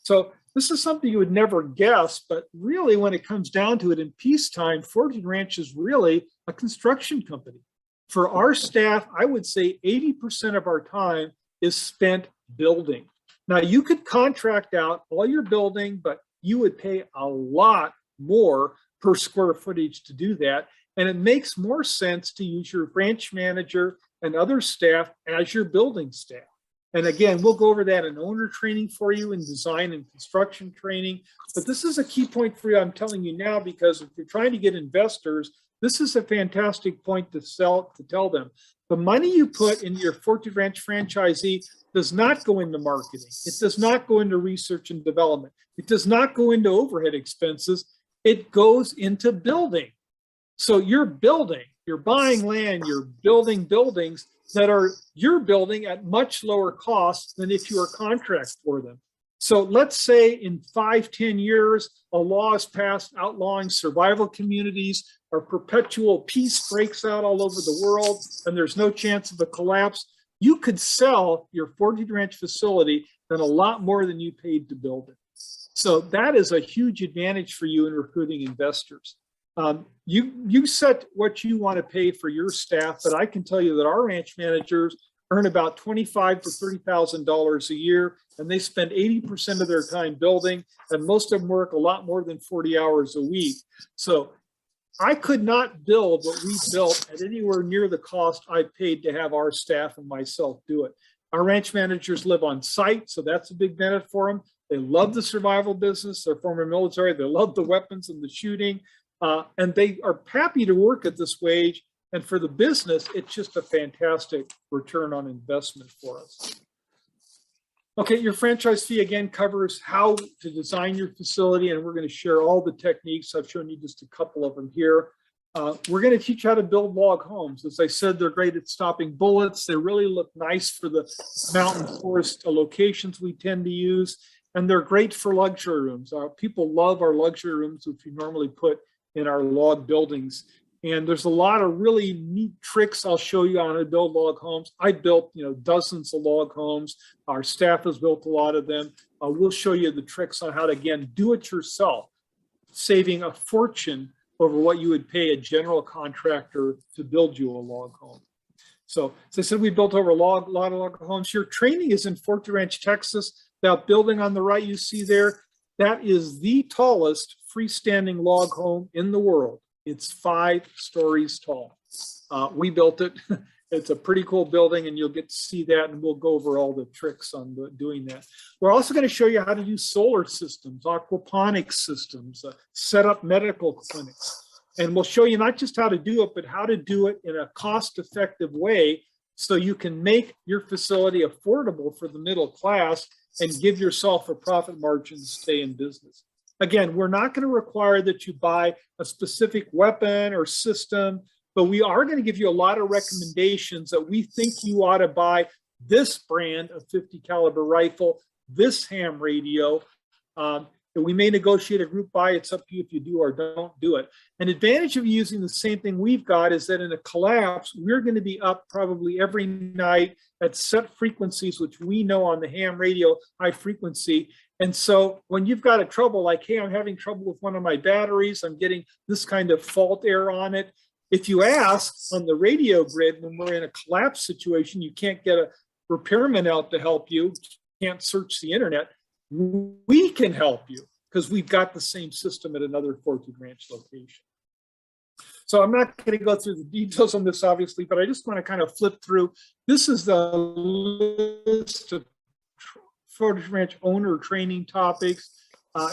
So this is something you would never guess, but really when it comes down to it in peacetime, Fortitude Ranch is really a construction company. For our staff, I would say 80% of our time is spent building. Now, you could contract out all your building, but you would pay a lot more per square footage to do that. And it makes more sense to use your branch manager and other staff as your building staff. And again, we'll go over that in owner training for you, in design and construction training. But this is a key point for you, I'm telling you now, because if you're trying to get investors, this is a fantastic point to tell them. The money you put in your Fortitude Ranch franchisee does not go into marketing. It does not go into research and development. It does not go into overhead expenses. It goes into building. So you're building, you're buying land, you're building buildings that are you're building at much lower cost than if you were contract for them. So let's say in 5-10 years, a law is passed outlawing survival communities, or perpetual peace breaks out all over the world, and there's no chance of a collapse. You could sell your Fortitude Ranch facility than a lot more than you paid to build it. So that is a huge advantage for you in recruiting investors. You set what you want to pay for your staff, but I can tell you that our ranch managers earn about $25,000 to $30,000 a year, and they spend 80% of their time building, and most of them work a lot more than 40 hours a week. So I could not build what we built at anywhere near the cost I paid to have our staff and myself do it. Our ranch managers live on site, so that's a big benefit for them. They love the survival business. They're former military. They love the weapons and the shooting. And they are happy to work at this wage. And for the business, it's just a fantastic return on investment for us. Okay, your franchise fee again covers how to design your facility, and we're going to share all the techniques. I've shown you just a couple of them here. We're going to teach you how to build log homes. As I said, they're great at stopping bullets. They really look nice for the mountain forest locations we tend to use, and they're great for luxury rooms. People love our luxury rooms, which we normally put in our log buildings. And there's a lot of really neat tricks I'll show you on how to build log homes. I built, dozens of log homes. Our staff has built a lot of them. We'll show you the tricks on how to, again, do it yourself, saving a fortune over what you would pay a general contractor to build you a log home. So, as I said, we built over a lot of log homes here. Training is in Fortitude Ranch, Texas. That building on the right you see there, that is the tallest freestanding log home in the world. It's 5 stories tall. We built it. It's a pretty cool building, and you'll get to see that, and we'll go over all the tricks on doing that. We're also going to show you how to use solar systems, aquaponics systems, set up medical clinics. And we'll show you not just how to do it, but how to do it in a cost-effective way so you can make your facility affordable for the middle class and give yourself a profit margin to stay in business. Again, we're not going to require that you buy a specific weapon or system, but we are going to give you a lot of recommendations that we think you ought to buy this brand of .50 caliber rifle, this ham radio. We may negotiate a group buy. It's up to you if you do or don't do it. An advantage of using the same thing we've got is that in a collapse, we're going to be up probably every night at set frequencies, which we know on the ham radio, high frequency. And so when you've got a trouble like, hey, I'm having trouble with one of my batteries, I'm getting this kind of fault error on it. If you ask on the radio grid, when we're in a collapse situation, you can't get a repairman out to help you, can't search the internet. We can help you because we've got the same system at another Fortitude Ranch location. So I'm not going to go through the details on this, obviously, but I just want to kind of flip through. This is the list of Fortitude Ranch owner training topics.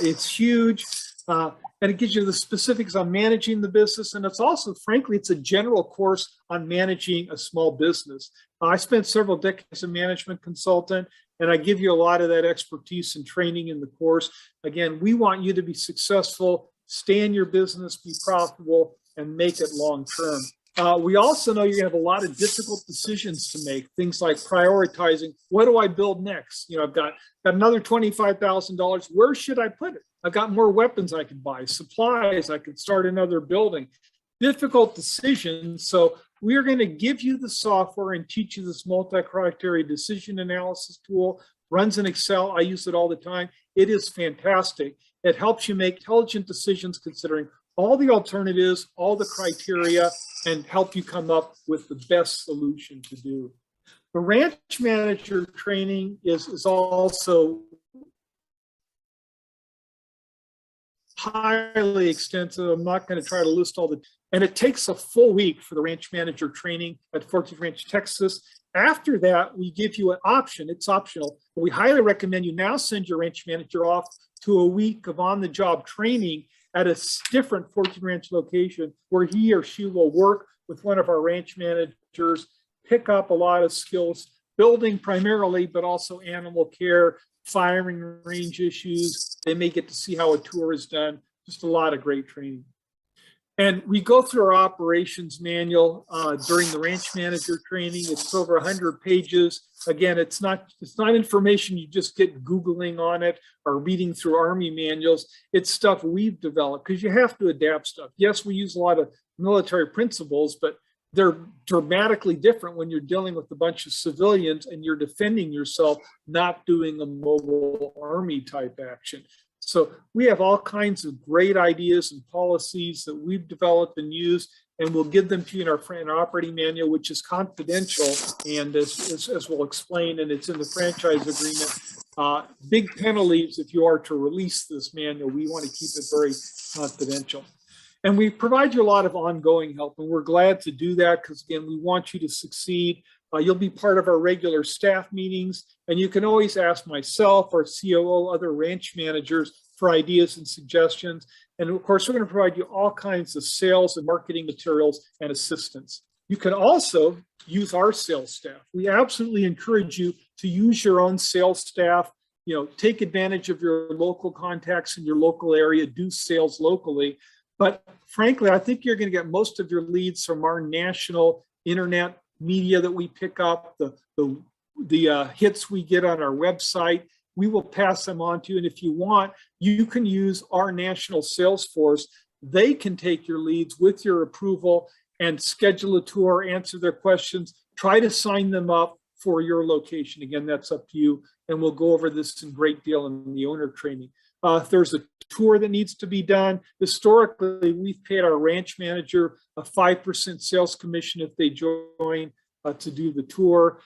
It's huge, and it gives you the specifics on managing the business. And it's also, frankly, it's a general course on managing a small business. I spent several decades as a management consultant, and I give you a lot of that expertise and training in the course. Again, we want you to be successful, stay in your business, be profitable, and make it long-term. We also know you're going to have a lot of difficult decisions to make, things like prioritizing, what do I build next? I've got another $25,000. Where should I put it? I've got more weapons I can buy, supplies, I could start another building. Difficult decisions. So we're going to give you the software and teach you this multi-criteria decision analysis tool. Runs in Excel. I use it all the time. It is fantastic. It helps you make intelligent decisions considering all the alternatives, all the criteria, and help you come up with the best solution to do. The ranch manager training is also highly extensive. I'm not going to try to list all the, and it takes a full week for the ranch manager training at Fortitude Ranch, Texas. After that, we give you an option. It's optional, but we highly recommend you now send your ranch manager off to a week of on-the-job training at a different Fortitude Ranch location where he or she will work with one of our ranch managers, pick up a lot of skills, building primarily, but also animal care, firing range issues. They may get to see how a tour is done. Just a lot of great training. And we go through our operations manual during the ranch manager training. It's over 100 pages. Again, it's not information you just get Googling on it or reading through Army manuals. It's stuff we've developed because you have to adapt stuff. Yes, we use a lot of military principles, but they're dramatically different when you're dealing with a bunch of civilians and you're defending yourself, not doing a mobile Army type action. So we have all kinds of great ideas and policies that we've developed and used, and we'll give them to you in our operating manual, which is confidential. And as we'll explain, and it's in the franchise agreement, big penalties if you are to release this manual. We want to keep it very confidential. And we provide you a lot of ongoing help, and we're glad to do that because, again, we want you to succeed. You'll be part of our regular staff meetings, and you can always ask myself or COO, other ranch managers for ideas and suggestions. And of course, we're going to provide you all kinds of sales and marketing materials and assistance. You can also use our sales staff. We absolutely encourage you to use your own sales staff. You know, take advantage of your local contacts in your local area, do sales locally. But frankly, I think you're going to get most of your leads from our national internet media that we pick up, the hits we get on our website. We will pass them on to you. And if you want, you can use our national sales force. They can take your leads with your approval and schedule a tour, answer their questions, try to sign them up for your location. Again, that's up to you. And we'll go over this in great deal in the owner training. If there's a tour that needs to be done, historically, we've paid our ranch manager a 5% sales commission if they join to do the tour.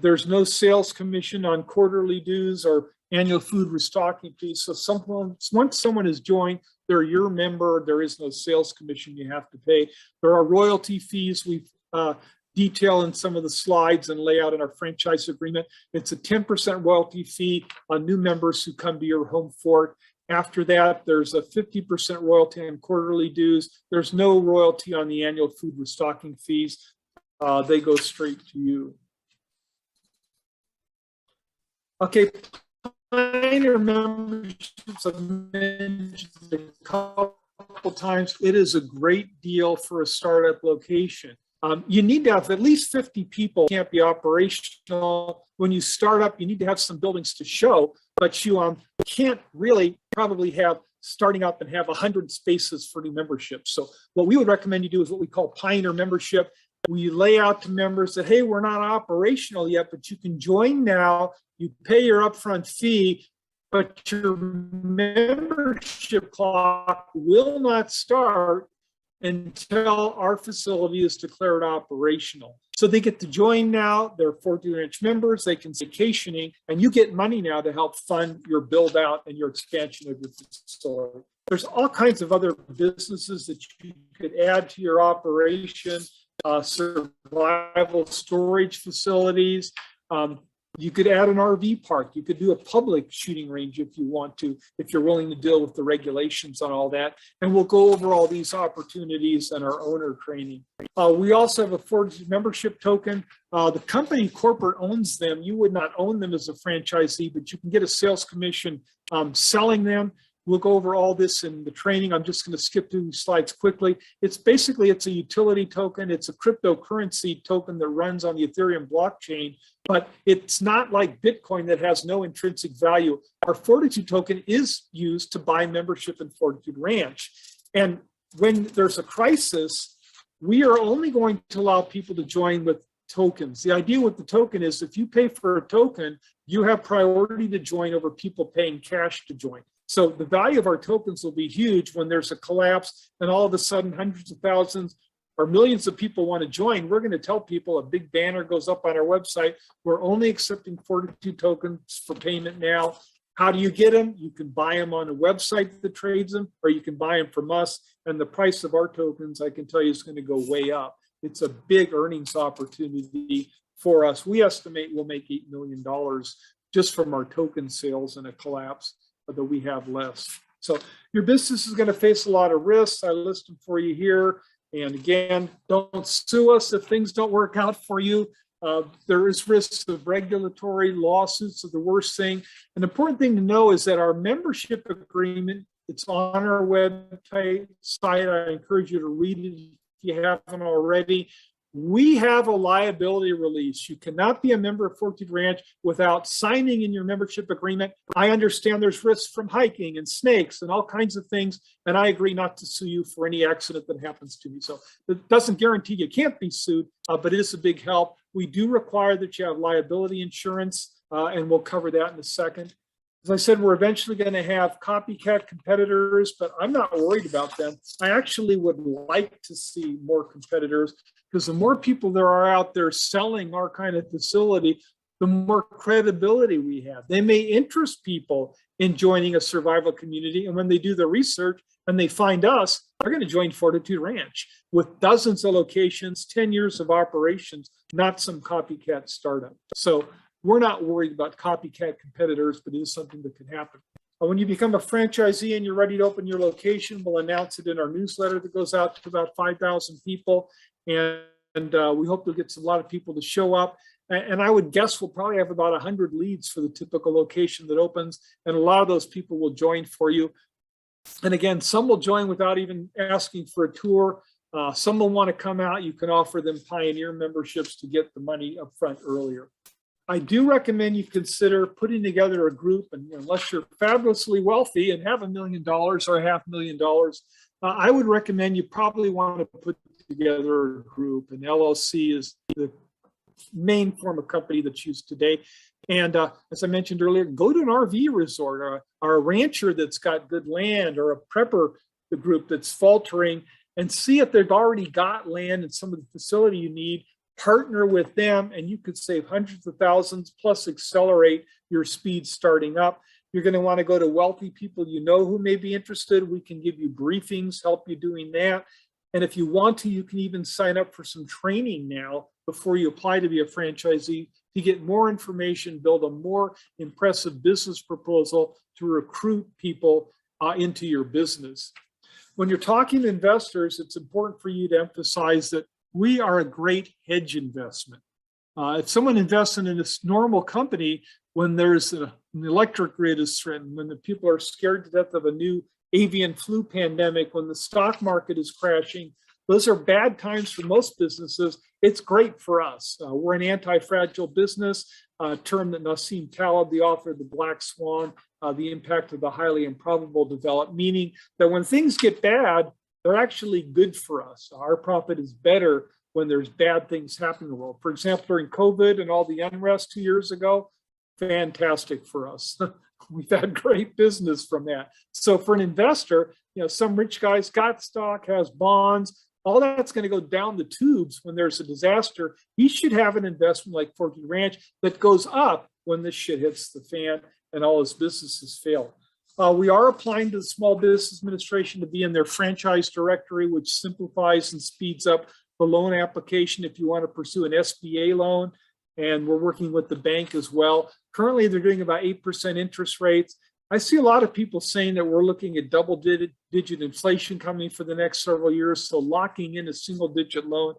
There's no sales commission on quarterly dues or annual food restocking fees. So once someone has joined, they're your member. There is no sales commission you have to pay. There are royalty fees we detail in some of the slides and lay out in our franchise agreement. It's a 10% royalty fee on new members who come to your home fort. After that, there's a 50% royalty on quarterly dues. There's no royalty on the annual food restocking fees. They go straight to you. Okay, Pioneer memberships I've mentioned a couple times. It is a great deal for a startup location. You need to have at least 50 people. Can't be operational. When you start up, you need to have some buildings to show, but you can't really probably have starting up and have 100 spaces for new memberships. So what we would recommend you do is what we call Pioneer membership. We lay out to members that, hey, we're not operational yet, but you can join now. You pay your upfront fee, but your membership clock will not start until our facility is declared operational. So they get to join now. They're Fortitude Ranch members. They can vacationing, and you get money now to help fund your build out and your expansion of your facility. There's all kinds of other businesses that you could add to your operation. Survival storage facilities. You could add an RV park. You could do a public shooting range if you want to, if you're willing to deal with the regulations on all that. And we'll go over all these opportunities in our owner training. We also have a Fortitude membership token. The company corporate owns them. You would not own them as a franchisee, but you can get a sales commission selling them. We'll go over all this in the training. I'm just going to skip through these slides quickly. It's a utility token. It's a cryptocurrency token that runs on the Ethereum blockchain, but it's not like Bitcoin that has no intrinsic value. Our Fortitude token is used to buy membership in Fortitude Ranch. And when there's a crisis, we are only going to allow people to join with tokens. The idea with the token is if you pay for a token, you have priority to join over people paying cash to join. So the value of our tokens will be huge when there's a collapse and all of a sudden hundreds of thousands or millions of people want to join. We're going to tell people, a big banner goes up on our website, we're only accepting Fortitude tokens for payment now. How do you get them? You can buy them on a website that trades them, or you can buy them from us. And the price of our tokens, I can tell you, is going to go way up. It's a big earnings opportunity for us. We estimate we'll make $8 million just from our token sales in a collapse that we have less. So your business is going to face a lot of risks. I list them for you here. And again, don't sue us if things don't work out for you. There is risks of regulatory lawsuits are the worst thing. An important thing to know is that our membership agreement, it's on our website. I encourage you to read it if you haven't already. We have a liability release. You cannot be a member of Fortitude Ranch without signing in your membership agreement. I understand there's risks from hiking and snakes and all kinds of things, and I agree not to sue you for any accident that happens to me. So it doesn't guarantee you can't be sued, but it is a big help. We do require that you have liability insurance, and we'll cover that in a second. As I said, we're eventually going to have copycat competitors, but I'm not worried about them. I actually would like to see more competitors, because the more people there are out there selling our kind of facility, the more credibility we have. They may interest people in joining a survival community, and when they do the research and they find us, they're going to join Fortitude Ranch with dozens of locations, 10 years of operations, not some copycat startup. So we're not worried about copycat competitors, but it is something that can happen. When you become a franchisee and you're ready to open your location, we'll announce it in our newsletter that goes out to about 5,000 people. And we hope to get a lot of people to show up. And I would guess we'll probably have about 100 leads for the typical location that opens. And a lot of those people will join for you. And again, some will join without even asking for a tour. Some will want to come out. You can offer them Pioneer memberships to get the money up front earlier. I do recommend you consider putting together a group, and unless you're fabulously wealthy and have $1 million or $500,000, I would recommend you probably want to put together a group. An LLC is the main form of company that's used today. And as I mentioned earlier, go to an RV resort or a rancher that's got good land, or a prepper, the group that's faltering, and see if they've already got land and some of the facility you need. Partner with them, and you could save hundreds of thousands, plus accelerate your speed starting up. You're going to want to go to wealthy people you know who may be interested. We can give you briefings, help you doing that. And if you want to, you can even sign up for some training now before you apply to be a franchisee to get more information, build a more impressive business proposal to recruit people into your business. When you're talking to investors, it's important for you to emphasize that we are a great hedge investment. If someone invests in a normal company, when there's an electric grid is threatened, when the people are scared to death of a new avian flu pandemic, when the stock market is crashing, those are bad times for most businesses. It's great for us. We're an anti-fragile business, a term that Nassim Taleb, the author of The Black Swan, the impact of the highly improbable, developed, meaning that when things get bad, they're actually good for us. Our profit is better when there's bad things happening in the world. For example, during COVID and all the unrest 2 years ago, fantastic for us. We've had great business from that. So for an investor, some rich guy's got stock, has bonds, all that's going to go down the tubes when there's a disaster. He should have an investment like Fortitude Ranch that goes up when this shit hits the fan and all his businesses fail. We are applying to the Small Business Administration to be in their franchise directory, which simplifies and speeds up the loan application if you want to pursue an SBA loan. And we're working with the bank as well. Currently, they're doing about 8% interest rates. I see a lot of people saying that we're looking at double-digit inflation coming for the next several years. So locking in a single-digit loan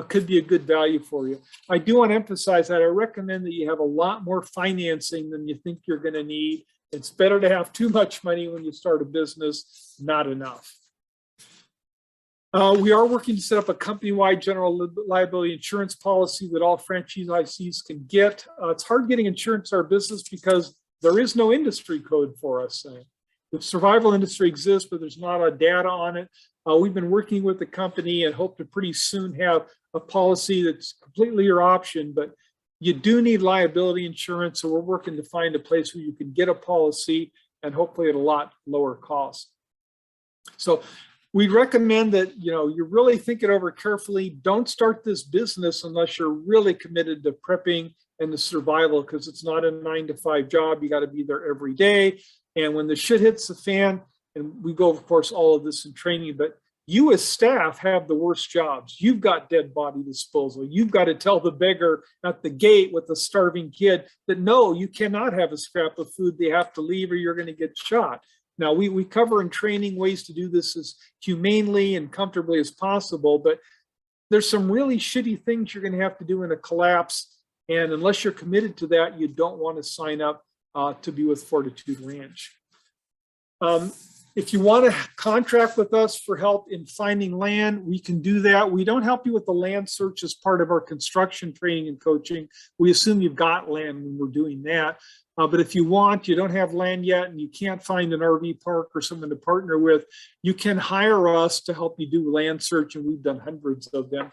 could be a good value for you. I do want to emphasize that I recommend that you have a lot more financing than you think you're going to need. It's better to have too much money when you start a business, not enough. We are working to set up a company-wide general liability insurance policy that all franchisees can get. It's hard getting insurance in our business because there is no industry code for us. The survival industry exists, but there's not a data on it. We've been working with the company and hope to pretty soon have a policy that's completely your option, but you do need liability insurance. So we're working to find a place where you can get a policy and hopefully at a lot lower cost. So we recommend that, you really think it over carefully. Don't start this business unless you're really committed to prepping and the survival, because it's not a 9-to-5 job. You got to be there every day. And when the shit hits the fan, and we go, of course, all of this in training, but you as staff have the worst jobs. You've got dead body disposal. You've got to tell the beggar at the gate with a starving kid that, no, you cannot have a scrap of food. They have to leave or you're going to get shot. Now, we cover in training ways to do this as humanely and comfortably as possible, but there's some really shitty things you're going to have to do in a collapse. And unless you're committed to that, you don't want to sign up to be with Fortitude Ranch. If you want to contract with us for help in finding land, we can do that. We don't help you with the land search as part of our construction training and coaching. We assume you've got land when we're doing that. But if you don't have land yet, and you can't find an RV park or someone to partner with, you can hire us to help you do land search, and we've done hundreds of them.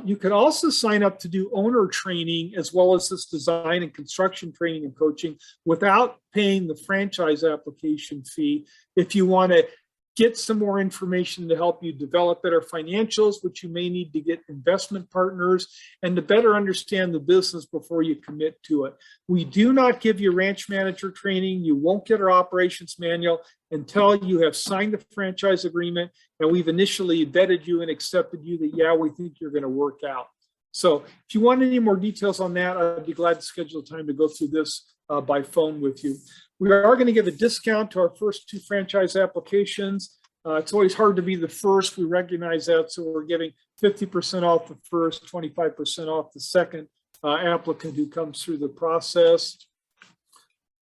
You can also sign up to do owner training as well as this design and construction training and coaching without paying the franchise application fee. If you want to get some more information to help you develop better financials, which you may need to get investment partners, and to better understand the business before you commit to it. We do not give you ranch manager training. You won't get our operations manual until you have signed the franchise agreement and we've initially vetted you and accepted you that, yeah, we think you're going to work out. So if you want any more details on that, I'd be glad to schedule time to go through this by phone with you. We are going to give a discount to our first 2 franchise applications. It's always hard to be the first. We recognize that. So we're giving 50% off the first, 25% off the second applicant who comes through the process.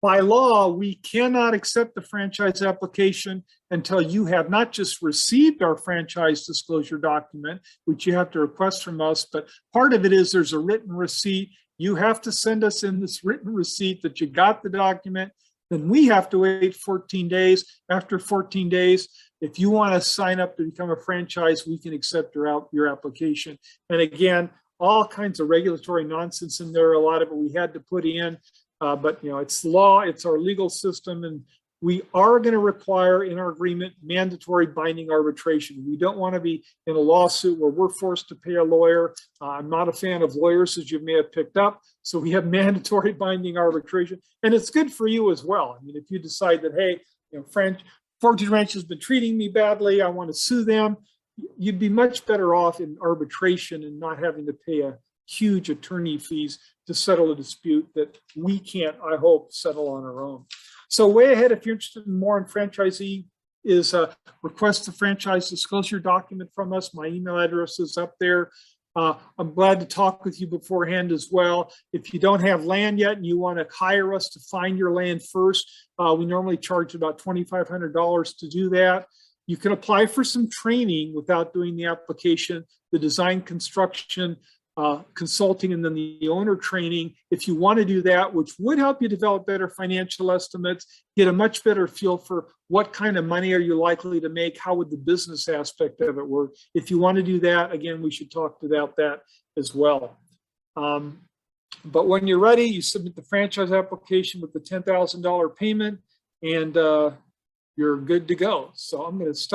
By law, we cannot accept the franchise application until you have not just received our franchise disclosure document, which you have to request from us, but part of it is there's a written receipt. You have to send us in this written receipt that you got the document. Then we have to wait 14 days. After 14 days, if you want to sign up to become a franchise, we can accept your application. And again, all kinds of regulatory nonsense in there. A lot of it we had to put in. But it's law, it's our legal system, and we are going to require in our agreement mandatory binding arbitration. We don't want to be in a lawsuit where we're forced to pay a lawyer. I'm not a fan of lawyers, as you may have picked up. So we have mandatory binding arbitration, and it's good for you as well. I mean, if you decide that, hey, Fortitude Ranch has been treating me badly, I want to sue them, you'd be much better off in arbitration and not having to pay a huge attorney fees to settle a dispute that we can't, I hope, settle on our own. So way ahead, if you're interested in more on franchisee, is request a franchise disclosure document from us. My email address is up there. I'm glad to talk with you beforehand as well. If you don't have land yet and you want to hire us to find your land first, we normally charge about $2,500 to do that. You can apply for some training without doing the application, the design, construction, consulting, and then the owner training. If you want to do that, which would help you develop better financial estimates, get a much better feel for what kind of money are you likely to make, how would the business aspect of it work. If you want to do that, again, we should talk about that as well. But when you're ready, you submit the franchise application with the $10,000 payment, and you're good to go. So I'm going to stop.